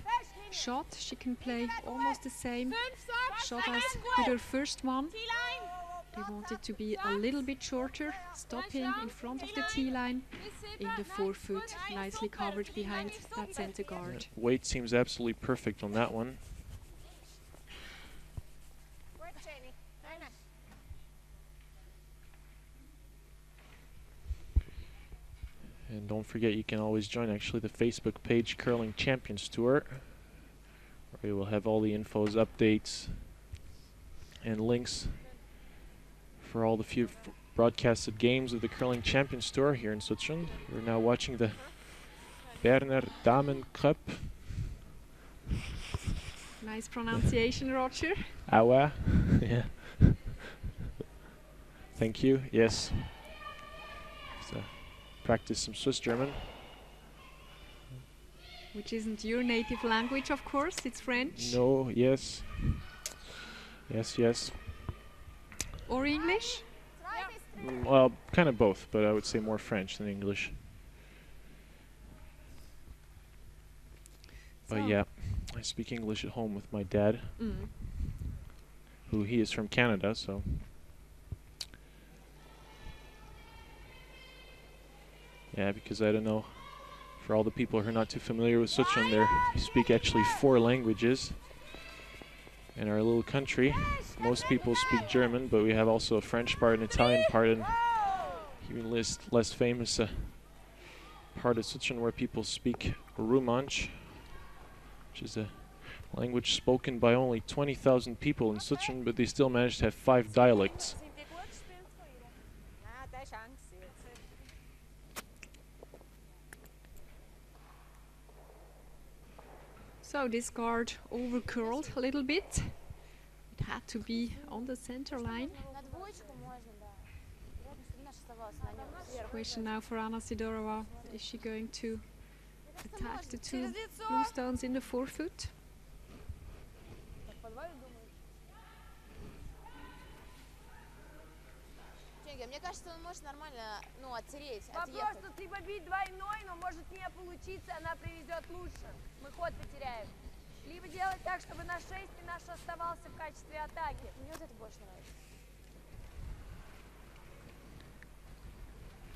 shot. She can play almost the same shot as with her first one. They want it to be a little bit shorter, stopping in front of the tee line in the forefoot, nicely covered behind that center guard. Weight seems absolutely perfect on that one. And don't forget, you can always join actually the Facebook page Curling Champions Tour, where you will have all the infos, updates, and links for all the few broadcasted games of the Curling Champions Tour here in Switzerland. We're now watching the Berner Damen Cup. Nice pronunciation, Roger. Aua. Yeah. Thank you. Yes. So, practice some Swiss German. Which isn't your native language, of course, it's French. No, yes. Yes, yes. Or English? Well, kind of both, but I would say more French than English. But So- yeah, I speak English at home with my dad, who he is from Canada, so. Yeah, because I don't know, for all the people who are not too familiar with Suchon there, we speak actually 4 languages in our little country. Most people speak German, but we have also a French part, an Italian part, and even less famous part of Suchon where people speak Romansh, which is a language spoken by only 20,000 people in Suchon, but they still managed to have 5 dialects. So this guard overcurled a little bit. It had to be on the center line. На двоечку можно, да. Вероятно, что наш оставался на нем сверху. Question now for Anna Sidorova. Is she going to attack the 2 blue stones in the forefoot? Так, по 2, думаешь? Тенька, мне кажется, он может нормально, ну, оттереть, Вопрос отъехать. тут либо бить двойной, но может не получиться, она приведет лучше. Мы ход потеряем. Либо делать так, чтобы на 6 и наш оставался в качестве атаки. Мне вот это больше нравится.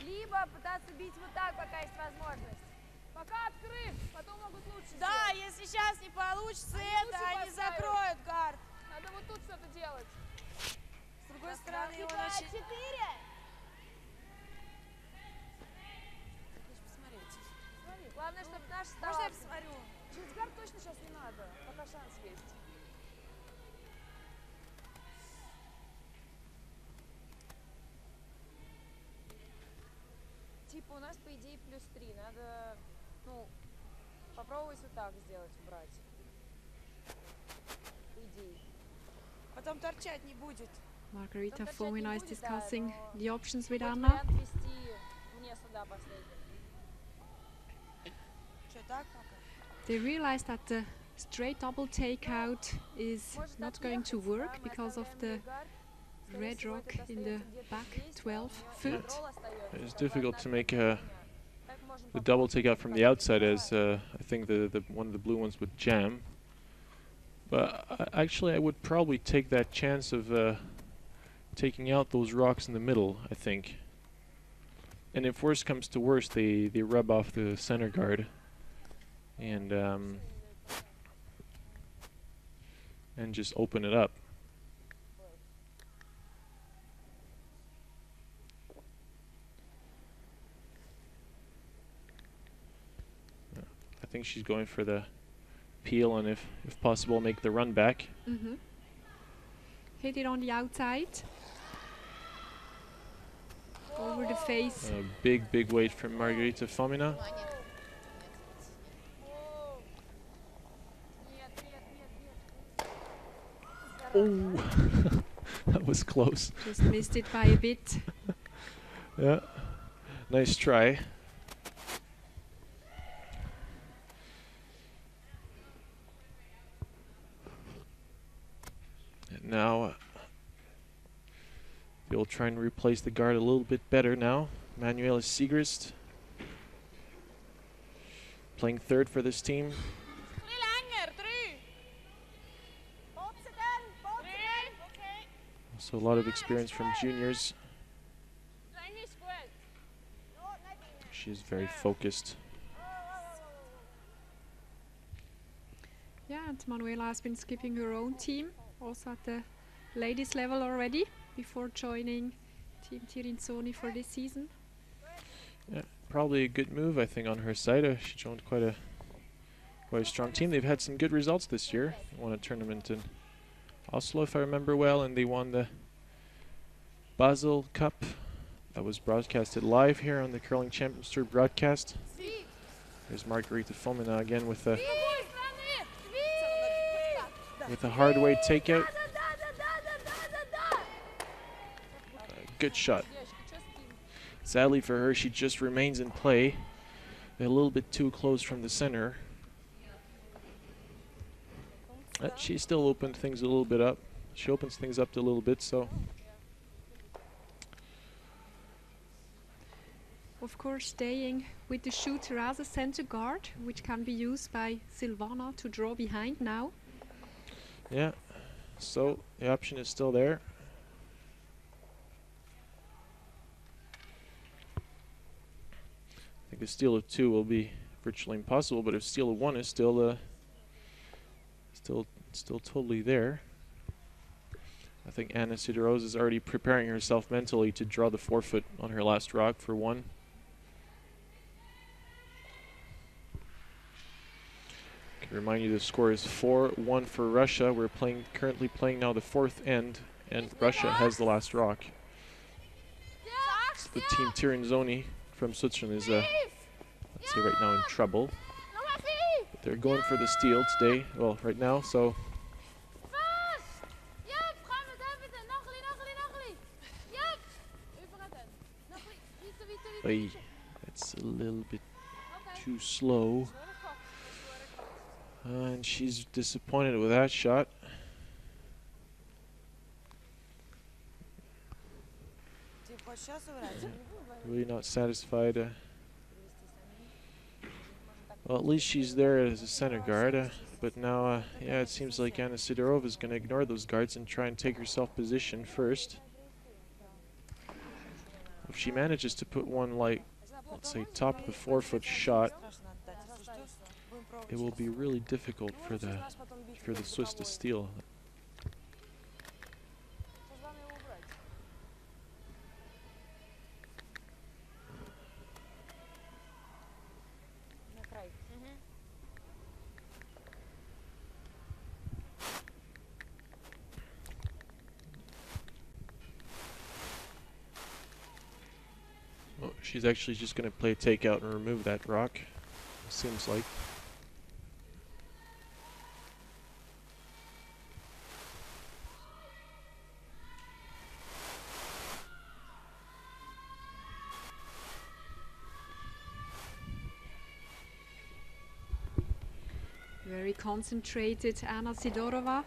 Либо пытаться бить вот так, пока есть возможность. Пока открыв, потом могут лучше Да, сделать. если сейчас не получится Они это, лучше они поставят. закроют гард. Надо вот тут что-то делать. С другой стороны, его очень... 4. Посмотрите. Смотри, главное, чтобы наш Можно я оставался. посмотрю? Через гард точно сейчас не надо, пока шанс есть. Типа у нас по идее +3, надо, ну, попробовать вот так сделать, убрать. По идее. Потом торчать не будет. Margarita Торчать не Fomina is будет, да, discussing но the options with вот Anna. вариант вести мне сюда последний. Что, так пока? They realized that the straight double takeout is Может not going to отъехать, work да, мы because of оставляем the ей гард. Скорее red всего, rock этот in the остается где-то back здесь, а 12 у foot. неё ролл остается, It's как бы difficult одна to make коня. Так можем the double попробовать, takeout from как the outside, это as I think the one of the blue ones would jam. But actually, I would probably take that chance of taking out those rocks in the middle, I think. And if worse comes to worse, they rub off the center guard and just open it up. I think she's going for the peel, and if possible, make the run back. Hit it on the outside. Over the face. A big weight from Margarita Fomina. Нет, нет, нет, нет. Oh, that was close. Just missed it by a bit. Yeah, nice try. And now they'll try and replace the guard a little bit better now. Manuela Siegrist playing third for this team. So a lot of experience from juniors. She's very focused. Yeah, and Manuela has been skipping her own team, also at the ladies level already, before joining Team Tirinzoni for this season. Yeah, probably a good move, I think, on her side. She joined quite a strong team. They've had some good results this year. They won a tournament in Oslo, if I remember well, and they won the Basel Cup. That was broadcasted live here on the Curling Champions Tour broadcast. There's Margarita Fomina again with a hard way takeout. Good shot. Sadly for her, she just remains in play. They're a little bit too close from the center. She still opened things a little bit up. She opens things up a little bit, so of course, staying with the shooter as a center guard, which can be used by Silvana to draw behind now. Yeah, so the option is still there. I think a steal of 2 will be virtually impossible, but a steal of 1 is still totally there. I think Anna Sidorova is already preparing herself mentally to draw the forfeit on her last rock for 1. I can remind you the score is 4-1 for Russia. We're currently playing now the 4th end, and Russia has the last rock. So the team Tirinzoni from Switzerland is, let's say, right now in trouble. But they're going for the steal today, well, right now, so. Oy, that's a little bit too slow. And she's disappointed with that shot. Really not satisfied. Well, at least she's there as a center guard. But now, yeah, it seems like Anna Sidorova is going to ignore those guards and try and take herself position first. If she manages to put one, like, let's say, top of the 4-foot shot, it will be really difficult for the Swiss to steal. Oh, she's actually just going to play a takeout and remove that rock, seems like. Very concentrated Anna Sidorova.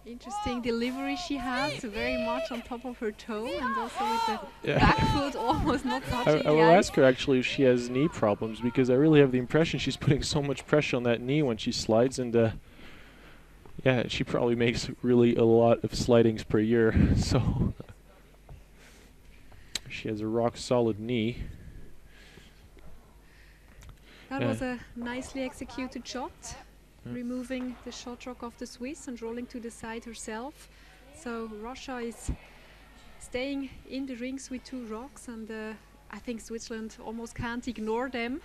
Interesting delivery she has, very much on top of her toe, and also with the back foot almost not touching the I will ice. ask her actually if she has knee problems, because I really have the impression she's putting so much pressure on that knee when she slides, and yeah, she probably makes really a lot of slidings per year, so she has a rock solid knee. That was a nicely executed shot, removing the shot rock of the Swiss and rolling to the side herself. So Russia is staying in the rings with 2 rocks, and I think Switzerland almost can't ignore them,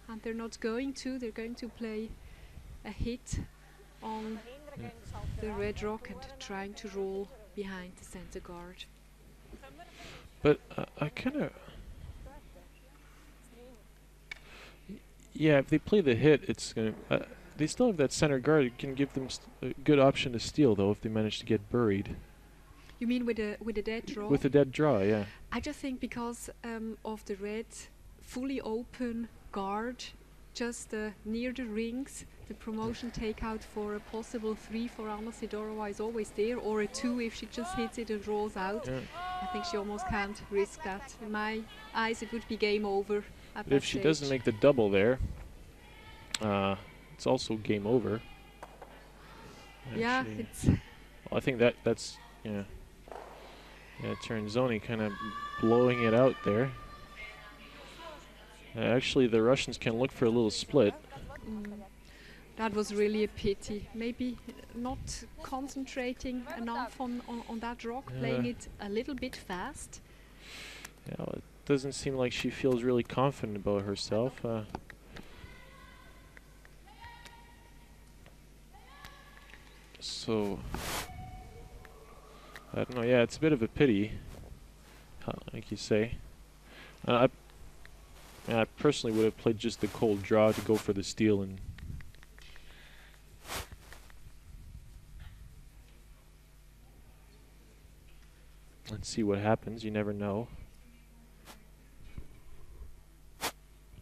and they're not going to. They're going to play a hit on the red rock and trying to roll behind the center guard. But I kind of... Yeah, if they play the hit, it's going to... they still have that center guard. It can give them a good option to steal, though, if they manage to get buried. You mean with a dead draw? With a dead draw, yeah. I just think because of the red fully open guard just near the rings, the promotion takeout for a possible 3 for Anna Sidorova is always there, or a 2 if she just hits it and rolls out. Yeah. I think she almost can't risk that. In my eyes, it would be game over at But that if she stage. doesn't make the double there, it's also game over. Yeah, Actually, it's well, I think that's yeah. Yeah, Tirinzoni kind of blowing it out there. Actually, the Russians can look for a little split. that was really a pity. Maybe not concentrating enough on that rock, playing it a little bit fast. Yeah, well, it doesn't seem like she feels really confident about herself. So, I don't know. Yeah, it's a bit of a pity, like you say. I personally would have played just the cold draw to go for the steal and. Let's see what happens. You never know.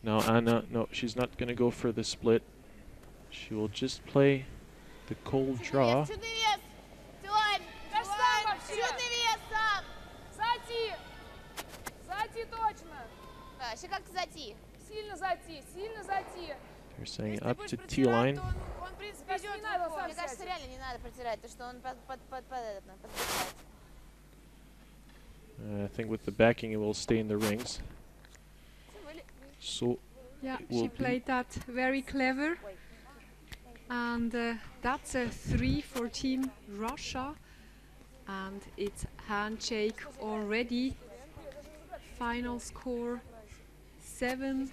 No, Anna, no, she's not going to go for the split. She will just play the cold draw. Да, еще как-то зайти. Сильно зайти, сильно зайти. They're saying up to T line. Он, в принципе, идет. Мне кажется, реально не надо протирать, то что он подбегает. I think with the backing, it will stay in the rings. So Yeah, it will she played that very clever. And that's a 3 for Team Russia. And it's handshake already. Final score 7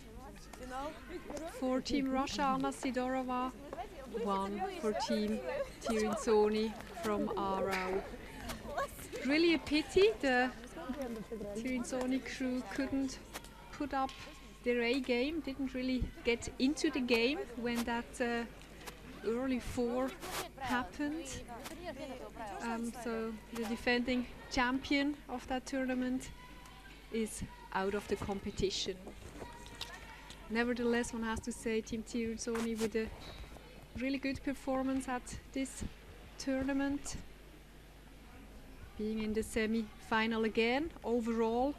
for Team Russia, Anna Sidorova. 1 for Team Tirinzoni from RUS. Really a pity the Tirinzoni crew couldn't put up their A game, didn't really get into the game when that early 4 happened. So the defending champion of that tournament is out of the competition. Nevertheless, one has to say Team Tirinzoni with a really good performance at this tournament, being in the semi-final again. Overall,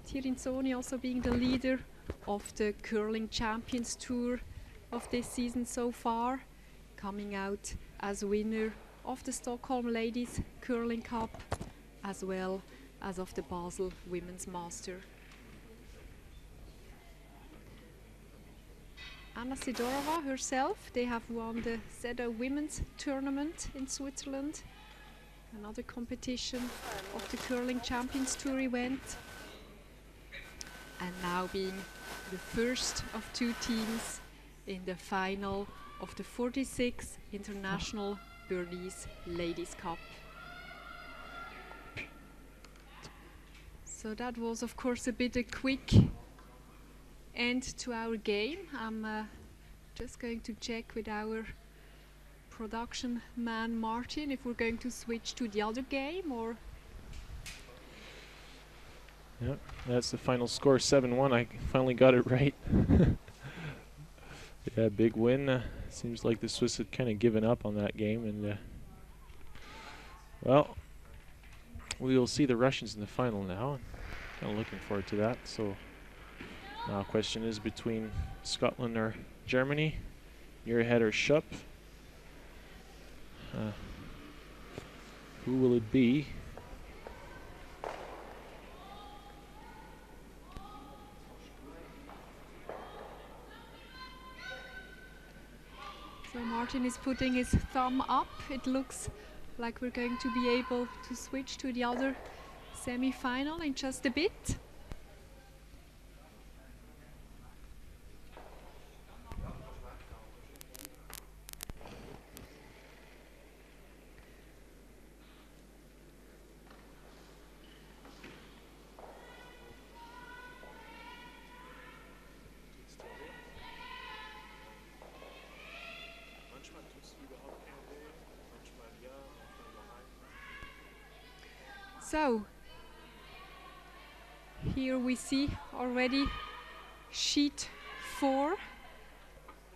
Tirinzoni also being the leader of the Curling Champions Tour of this season so far, coming out as winner of the Stockholm Ladies Curling Cup as well as of the Basel Women's Master. Anna Sidorova herself, they have won the SEDO Women's Tournament in Switzerland, another competition of the Curling Champions Tour event, and now being the first of 2 teams in the final of the 46th International Bernese Ladies Cup. So that was of course a bit a quick end to our game. I'm just going to check with our production man Martin if we're going to switch to the other game or... Yep, that's the final score, 7-1. I finally got it right. Yeah, big win. Seems like the Swiss had kind of given up on that game, and well, we will see the Russians in the final now. Kind of looking forward to that. So now the question is between Scotland or Germany, Muirhead or Shupp. Who will it be? So Martin is putting his thumb up. It looks like we're going to be able to switch to the other semi-final in just a bit. So, here we see already sheet 4.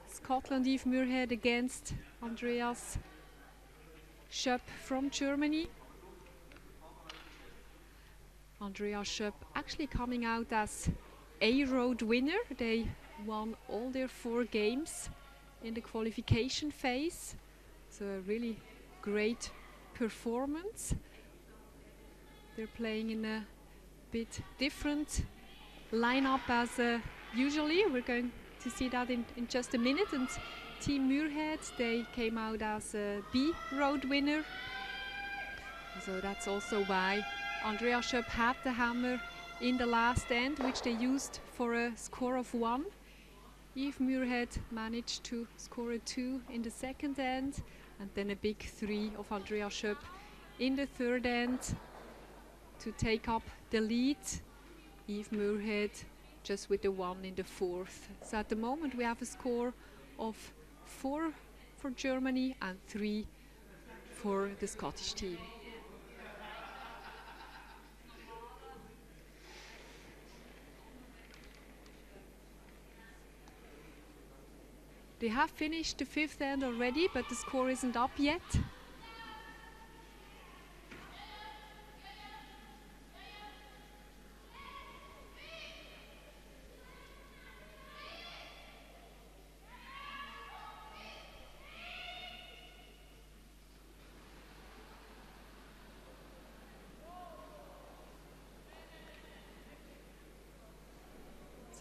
Scotland Eve Muirhead against Andreas Schupp from Germany. Andreas Schupp actually coming out as a road winner. They won all their 4 games in the qualification phase. So a really great performance. They're playing in a bit different lineup as usually. We're going to see that in just a minute. And Team Muirhead, they came out as a B road winner. So that's also why Andreas Schupp had the hammer in the last end, which they used for a score of 1. Eve Muirhead managed to score a 2 in the second end, and then a big 3 of Andreas Schupp in the third end to take up the lead. Eve Muirhead just with the 1 in the fourth. So at the moment we have a score of 4 for Germany and 3 for the Scottish team. They have finished the fifth end already, but the score isn't up yet.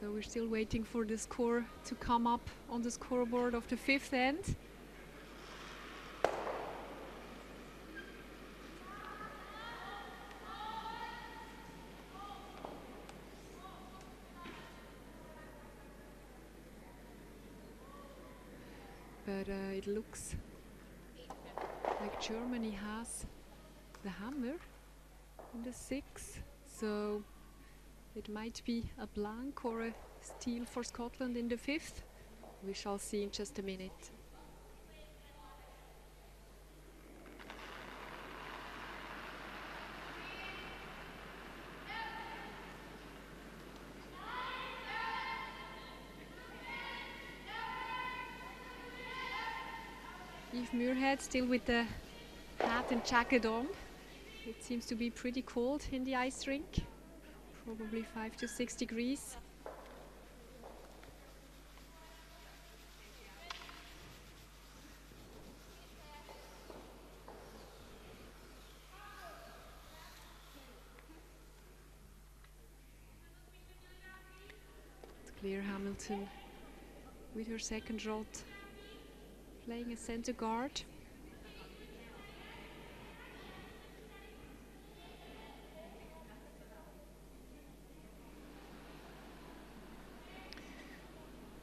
So we're still waiting for the score to come up on the scoreboard of the fifth end. But it looks like Germany has the hammer in the 6, so it might be a blank or a steal for Scotland in the 5th. We shall see in just a minute. Eve Muirhead still with the hat and jacket on. It seems to be pretty cold in the ice rink, probably 5 to 6 degrees. It's Claire Hamilton with her second rod, playing a center guard.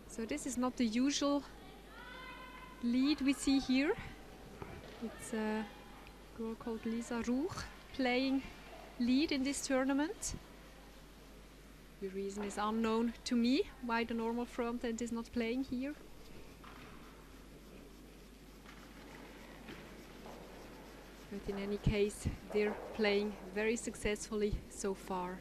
So this is not the usual lead we see here. It's a girl called Lisa Ruch playing lead in this tournament. The reason is unknown to me why the normal front end is not playing here. But in any case, they're playing very successfully so far.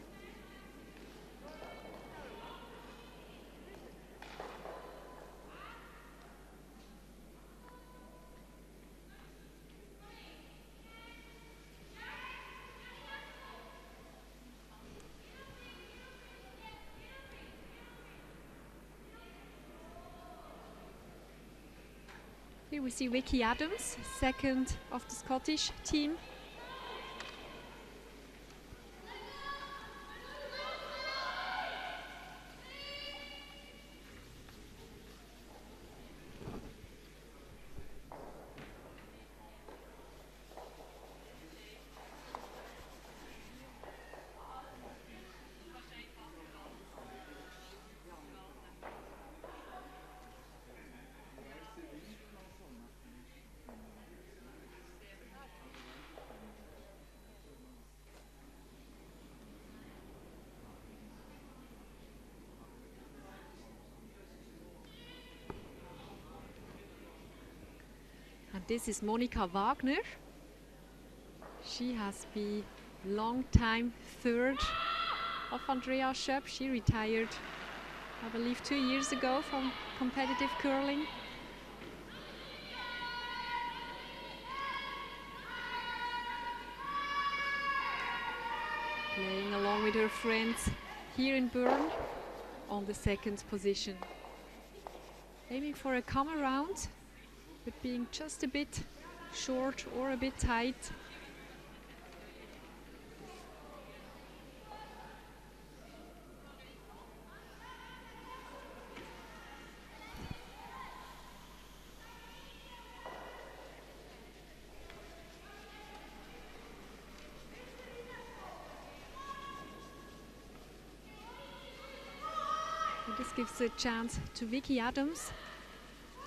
Here we see Vicky Adams, second of the Scottish team. And this is Monika Wagner. She has been long time third of Andrea Schöpp. She retired, I believe, 2 years ago from competitive curling. Playing along with her friends here in Bern on the second position. Aiming for a come around, but being just a bit short or a bit tight. And this gives a chance to Vicky Adams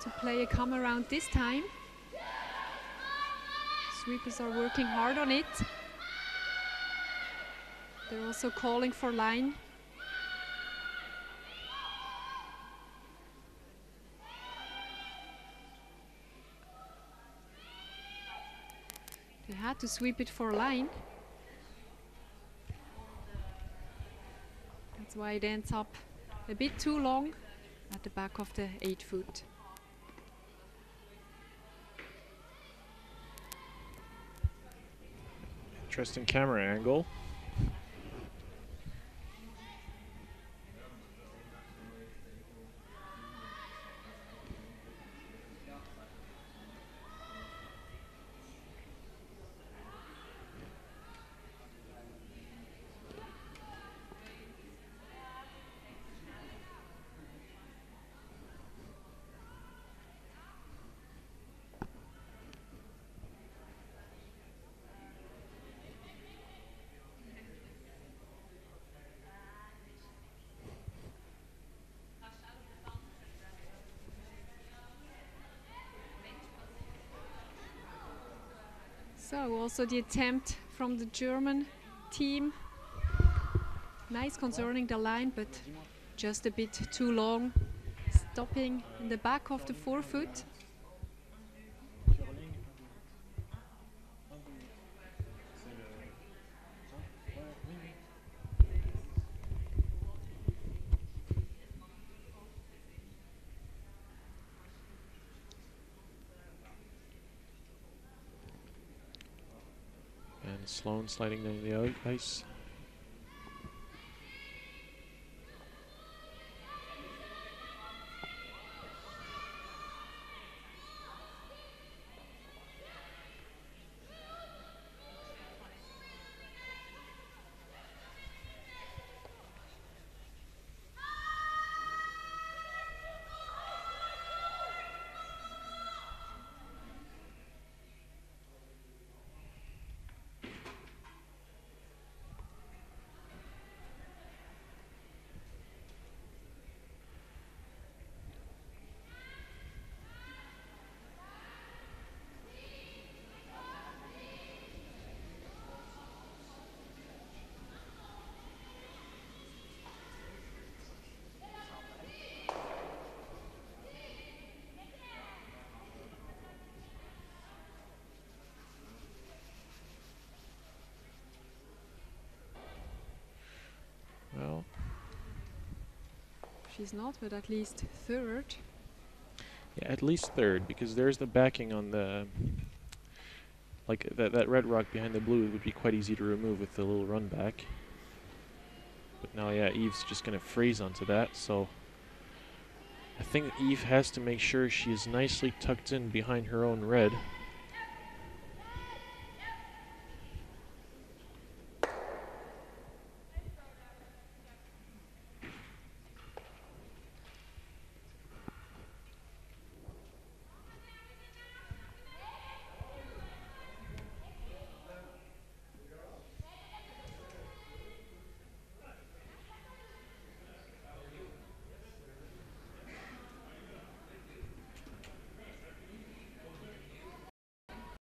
to play a come around this time. Sweepers are working hard on it. They're also calling for line. They had to sweep it for line. That's why it ends up a bit too long at the back of the 8-foot. Interesting camera angle. So also the attempt from the German team. Nice concerning the line, but just a bit too long. Stopping in the back of the forefoot. And Sloan sliding down the ice. Well, She's not, but at least third. yeah, at least third, because there's the backing on the, like that red rock behind the blue would be quite easy to remove with the little run back. But now, yeah, Eve's just gonna freeze onto that, so I think Eve has to make sure she is nicely tucked in behind her own red.